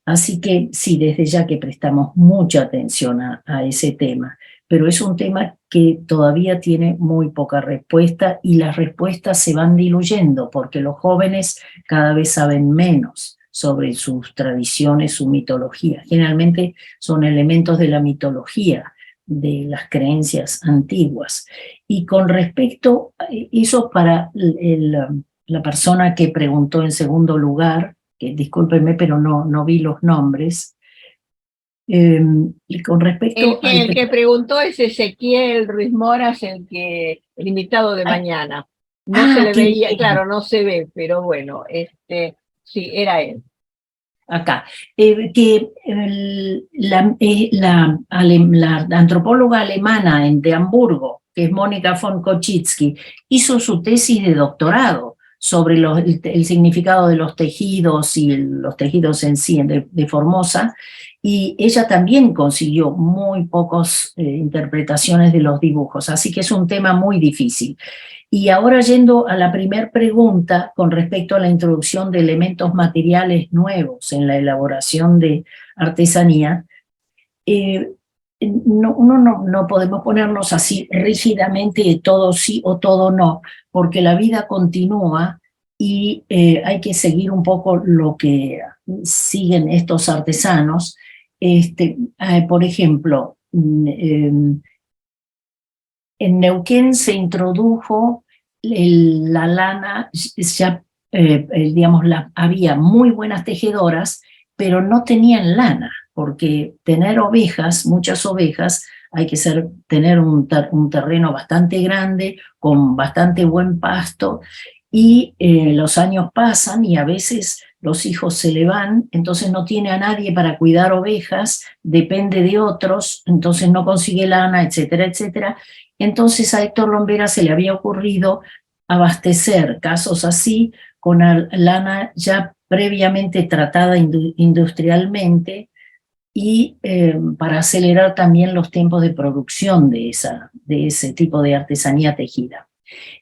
Speaker 2: Así que sí, desde ya que prestamos mucha atención a ese tema, pero es un tema que todavía tiene muy poca respuesta y las respuestas se van diluyendo porque los jóvenes cada vez saben menos sobre sus tradiciones, su mitología. Generalmente son elementos de la mitología, de las creencias antiguas. Y con respecto a eso, para la persona que preguntó en segundo lugar, que discúlpenme, pero no vi los nombres, y con respecto
Speaker 1: el que preguntó es Ezequiel Ruiz Moras, el invitado de mañana. No se le veía, claro, no se ve, pero bueno, sí, era él.
Speaker 2: Acá, que la antropóloga alemana de Hamburgo, que es Mónica von Koschitzky, hizo su tesis de doctorado sobre el significado de los tejidos y los tejidos en sí de Formosa, y ella también consiguió muy pocas interpretaciones de los dibujos, así que es un tema muy difícil. Y ahora yendo a la primera pregunta con respecto a la introducción de elementos materiales nuevos en la elaboración de artesanía, no podemos ponernos así rígidamente de todo sí o todo no, porque la vida continúa y hay que seguir un poco lo que siguen estos artesanos. Por ejemplo, en Neuquén se introdujo la lana, ya, digamos, había muy buenas tejedoras, pero no tenían lana, porque tener ovejas, muchas ovejas, hay que tener un terreno bastante grande, con bastante buen pasto, y los años pasan y a veces los hijos se le van, entonces no tiene a nadie para cuidar ovejas, depende de otros, entonces no consigue lana, etcétera, etcétera. Entonces a Héctor Lombera se le había ocurrido abastecer casos así con lana ya previamente tratada industrialmente, y para acelerar también los tiempos de producción de ese tipo de artesanía tejida.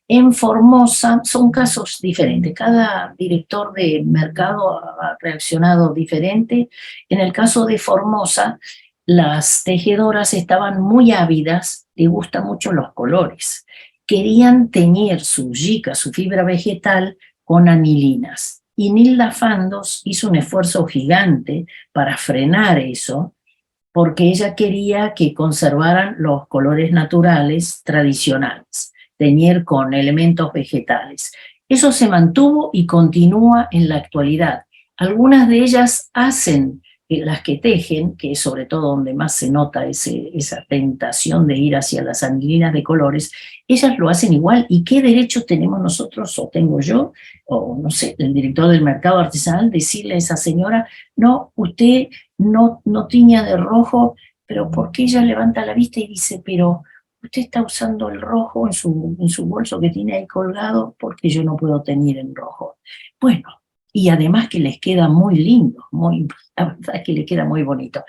Speaker 2: En Formosa son casos diferentes, cada director de mercado ha reaccionado diferente. En el caso de Formosa, las tejedoras estaban muy ávidas, les gustan mucho los colores, querían teñir su yica, su fibra vegetal, con anilinas. Y Nilda Fandos hizo un esfuerzo gigante para frenar eso, porque ella quería que conservaran los colores naturales tradicionales, teñir con elementos vegetales. Eso se mantuvo y continúa en la actualidad. Algunas de ellas hacen, las que tejen, que es sobre todo donde más se nota esa tentación de ir hacia las anilinas de colores, ellas lo hacen igual. ¿Y qué derecho tenemos nosotros, o tengo yo, o no sé, el director del mercado artesanal, decirle a esa señora, no, usted no tiña de rojo? Pero porque ella levanta la vista y dice, pero usted está usando el rojo en su bolso que tiene ahí colgado, porque yo no puedo teñir en rojo. Bueno, y además que les queda muy lindo, la verdad es que les queda muy bonito.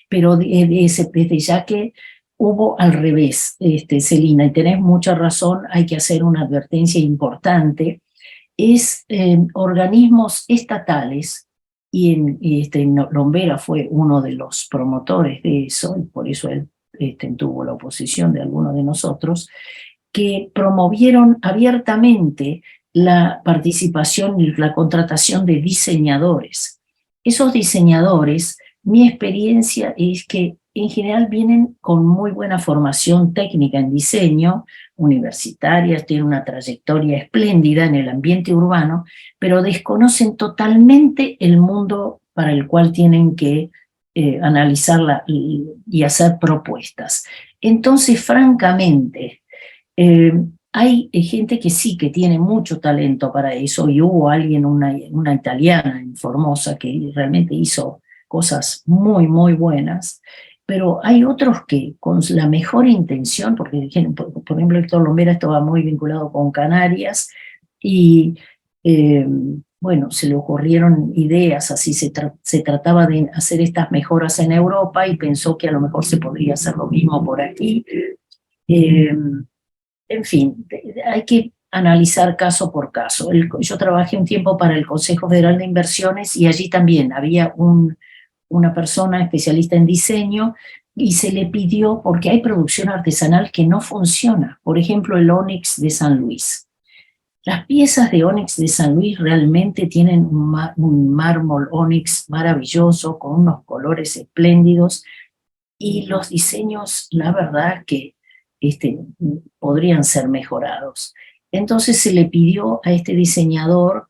Speaker 2: Pero desde ya que hubo al revés, Celina, y tenés mucha razón, hay que hacer una advertencia importante, es organismos estatales, y Lombera fue uno de los promotores de eso, y por eso él tuvo la oposición de algunos de nosotros, que promovieron abiertamente la participación y la contratación de diseñadores. Esos diseñadores, mi experiencia es que en general vienen con muy buena formación técnica en diseño, universitarias, tienen una trayectoria espléndida en el ambiente urbano, pero desconocen totalmente el mundo para el cual tienen que analizarla y hacer propuestas. Entonces, francamente, hay gente que sí, que tiene mucho talento para eso, y hubo alguien, una italiana en Formosa, que realmente hizo cosas muy, muy buenas, pero hay otros que con la mejor intención, porque por ejemplo Héctor Lombera estaba muy vinculado con Canarias, y bueno, se le ocurrieron ideas, así se trataba de hacer estas mejoras en Europa, y pensó que a lo mejor se podría hacer lo mismo por aquí. En fin, hay que analizar caso por caso. Yo trabajé un tiempo para el Consejo Federal de Inversiones, y allí también había una persona especialista en diseño, y se le pidió, porque hay producción artesanal que no funciona. Por ejemplo, el ónix de San Luis. Las piezas de ónix de San Luis realmente tienen un mármol ónix maravilloso, con unos colores espléndidos, y los diseños, la verdad que podrían ser mejorados. Entonces se le pidió a este diseñador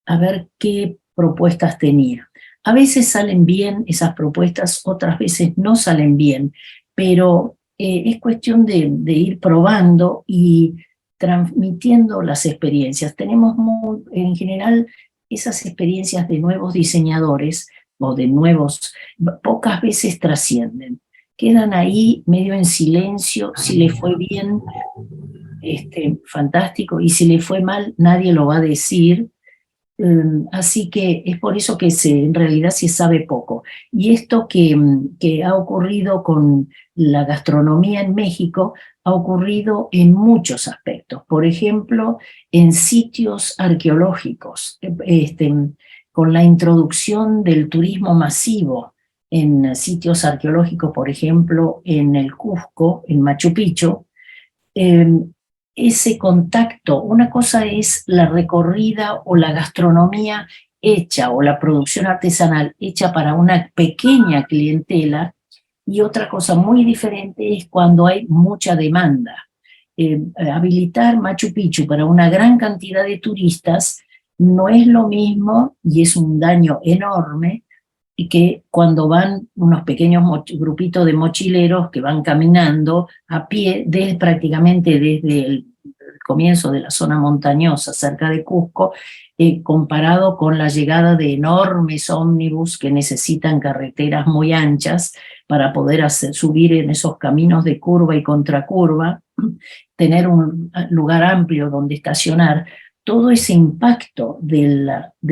Speaker 2: a ver qué propuestas tenía. A veces salen bien esas propuestas, otras veces no salen bien, pero es cuestión de ir probando y transmitiendo las experiencias. Tenemos en general esas experiencias de nuevos diseñadores, o de nuevos, pocas veces trascienden. Quedan ahí medio en silencio. Si le fue bien, fantástico, y si le fue mal, nadie lo va a decir. Así que es por eso que en realidad se sabe poco. Y esto que ha ocurrido con la gastronomía en México ha ocurrido en muchos aspectos. Por ejemplo, en sitios arqueológicos, con la introducción del turismo masivo en sitios arqueológicos, por ejemplo, en el Cusco, en Machu Picchu, ese contacto, una cosa es la recorrida o la gastronomía hecha, o la producción artesanal hecha para una pequeña clientela, y otra cosa muy diferente es cuando hay mucha demanda. Habilitar Machu Picchu para una gran cantidad de turistas no es lo mismo, y es un daño enorme, y que cuando van unos pequeños grupitos de mochileros que van caminando a pie prácticamente desde el comienzo de la zona montañosa cerca de Cusco, comparado con la llegada de enormes ómnibus que necesitan carreteras muy anchas para poder subir en esos caminos de curva y contracurva, tener un lugar amplio donde estacionar. Todo ese impacto de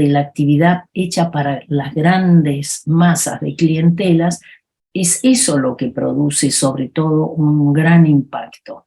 Speaker 2: la actividad hecha para las grandes masas de clientelas, es eso lo que produce sobre todo un gran impacto.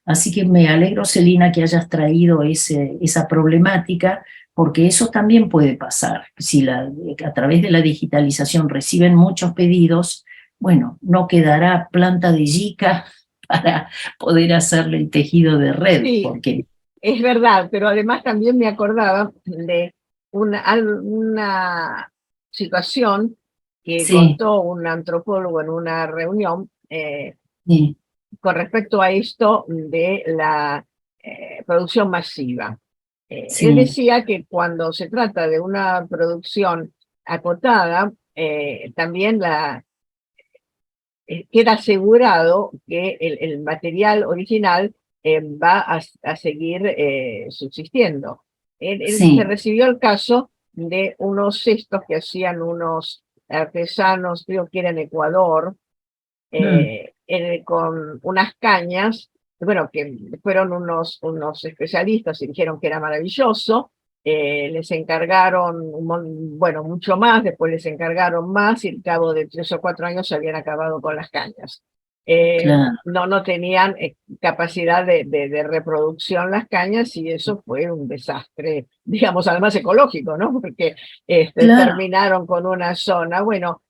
Speaker 2: Así que me alegro, Celina, que hayas traído esa problemática, porque eso también puede pasar. Si a través de la digitalización reciben muchos pedidos, bueno, no quedará planta de yica para poder hacerle el tejido de red,
Speaker 1: Sí,
Speaker 2: porque...
Speaker 1: es verdad, pero además también me acordaba de una situación que
Speaker 2: Sí,
Speaker 1: contó un antropólogo en una reunión
Speaker 2: sí,
Speaker 1: con respecto a esto de la producción masiva. Él
Speaker 2: sí,
Speaker 1: decía que cuando se trata de una producción acotada, también queda asegurado que el material original va a seguir subsistiendo. Él se
Speaker 2: sí.
Speaker 1: recibió el caso de unos cestos que hacían unos artesanos, creo que era en Ecuador,
Speaker 2: Mm,
Speaker 1: con unas cañas, bueno, que fueron unos especialistas y dijeron que era maravilloso. Les encargaron, bueno, mucho más, después les encargaron más y al cabo de 3 o 4 años se habían acabado con las cañas.
Speaker 2: claro,
Speaker 1: No tenían capacidad de reproducción las cañas y eso fue un desastre, digamos, además ecológico, ¿no? Porque
Speaker 2: claro.
Speaker 1: terminaron con una zona, bueno,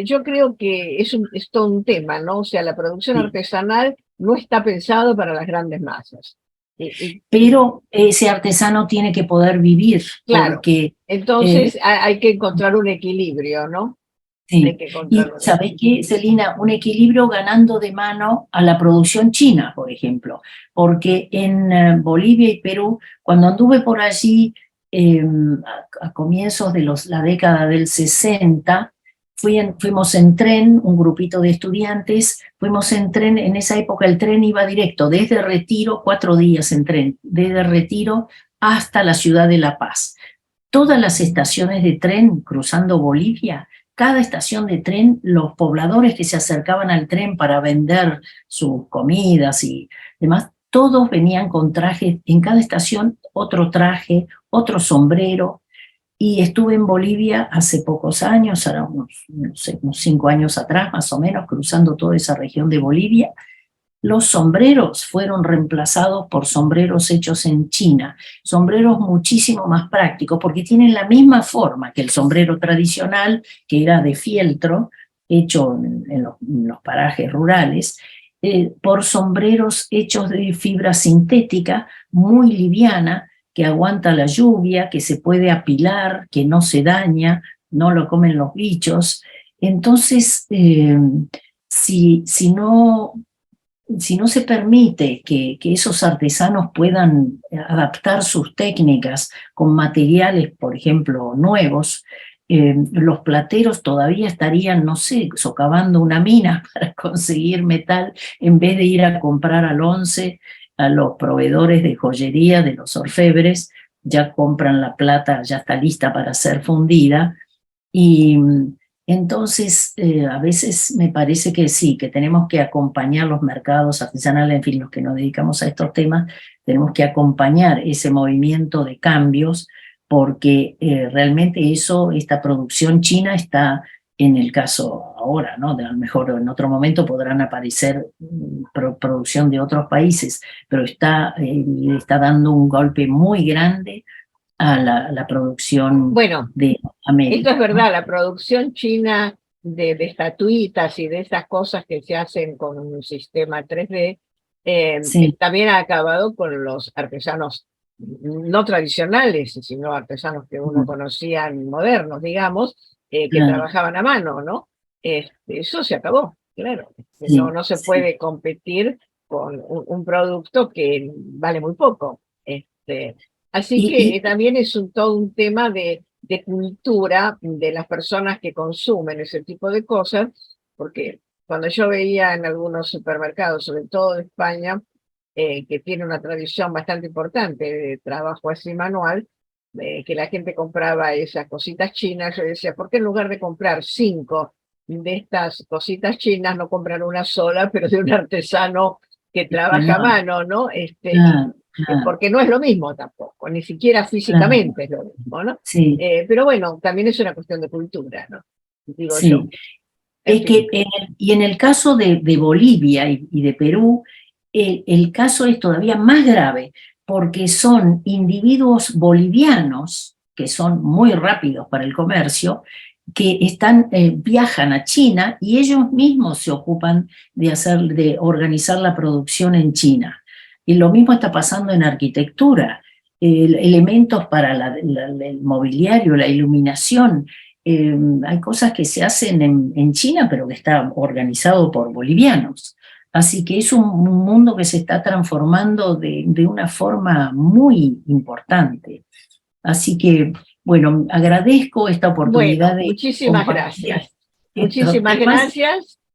Speaker 1: yo creo que es todo un tema, ¿no? O sea, la producción
Speaker 2: Sí.
Speaker 1: artesanal no está pensado para las grandes masas. Y
Speaker 2: Pero ese artesano tiene que poder vivir,
Speaker 1: claro,
Speaker 2: porque
Speaker 1: entonces
Speaker 2: eh,
Speaker 1: hay que encontrar un equilibrio, ¿no? Hay
Speaker 2: sí.
Speaker 1: que encontrar
Speaker 2: Y
Speaker 1: un
Speaker 2: ¿sabés
Speaker 1: equilibrio.
Speaker 2: qué, Celina? Un equilibrio ganando de mano a la producción china, por ejemplo, porque en Bolivia y Perú, cuando anduve por allí a comienzos de la década del 60, fuimos en tren, un grupito de estudiantes, fuimos en tren. En esa época el tren iba directo desde Retiro, 4 días en tren, desde Retiro hasta la ciudad de La Paz. Todas las estaciones de tren cruzando Bolivia, cada estación de tren, los pobladores que se acercaban al tren para vender sus comidas y demás, todos venían con trajes, en cada estación otro traje, otro sombrero. Y estuve en Bolivia hace pocos años, ahora no sé, unos 5 años atrás más o menos, cruzando toda esa región de Bolivia. Los sombreros fueron reemplazados por sombreros hechos en China, sombreros muchísimo más prácticos porque tienen la misma forma que el sombrero tradicional, que era de fieltro, hecho en los parajes rurales, por sombreros hechos de fibra sintética muy liviana, que aguanta la lluvia, que se puede apilar, que no se daña, no lo comen los bichos. Entonces, si no se permite que esos artesanos puedan adaptar sus técnicas con materiales, por ejemplo, nuevos, los plateros todavía estarían, no sé, socavando una mina para conseguir metal en vez de ir a comprar al once a los proveedores de joyería, de los orfebres. Ya compran la plata, ya está lista para ser fundida. Y entonces, a veces me parece que sí, que tenemos que acompañar los mercados artesanales, en fin, los que nos dedicamos a estos temas, tenemos que acompañar ese movimiento de cambios, porque realmente esta producción china está, en el caso ahora, ¿no? A lo mejor en otro momento podrán aparecer producción de otros países, pero le está dando un golpe muy grande a la producción
Speaker 1: Bueno,
Speaker 2: de
Speaker 1: esto es
Speaker 2: América, ¿no?
Speaker 1: verdad, la producción china de estatuitas y de esas cosas que se hacen con un sistema 3D
Speaker 2: Sí,
Speaker 1: también ha acabado con los artesanos no tradicionales, sino artesanos que uno
Speaker 2: mm,
Speaker 1: conocía modernos, digamos, que
Speaker 2: claro,
Speaker 1: trabajaban a mano, ¿no? Eso se acabó, claro.
Speaker 2: sí,
Speaker 1: No se
Speaker 2: sí.
Speaker 1: puede competir con un producto que vale muy poco. Así que
Speaker 2: Y,
Speaker 1: también es todo un tema de cultura de las personas que consumen ese tipo de cosas, porque cuando yo veía en algunos supermercados, sobre todo de España, que tiene una tradición bastante importante de trabajo así manual, que la gente compraba esas cositas chinas. Yo decía, ¿por qué en lugar de comprar 5 de estas cositas chinas, no comprar una sola, pero de un artesano que trabaja a mano, ¿no? Porque no es lo mismo tampoco, ni siquiera físicamente es lo mismo, ¿no?
Speaker 2: Sí.
Speaker 1: Pero bueno, también es una cuestión de cultura, ¿no? Digo
Speaker 2: Sí.
Speaker 1: yo.
Speaker 2: Es que en el caso de Bolivia y de Perú, el caso es todavía más grave, porque son individuos bolivianos, que son muy rápidos para el comercio, que viajan a China y ellos mismos se ocupan de organizar la producción en China. Y lo mismo está pasando en arquitectura. Elementos para el mobiliario, la iluminación. Hay cosas que se hacen en China, pero que está organizado por bolivianos. Así que es un mundo que se está transformando de una forma muy importante. Así que, bueno, agradezco esta oportunidad de
Speaker 1: muchísimas
Speaker 2: compartir
Speaker 1: gracias.
Speaker 2: estos
Speaker 1: Muchísimas
Speaker 2: temas.
Speaker 1: gracias.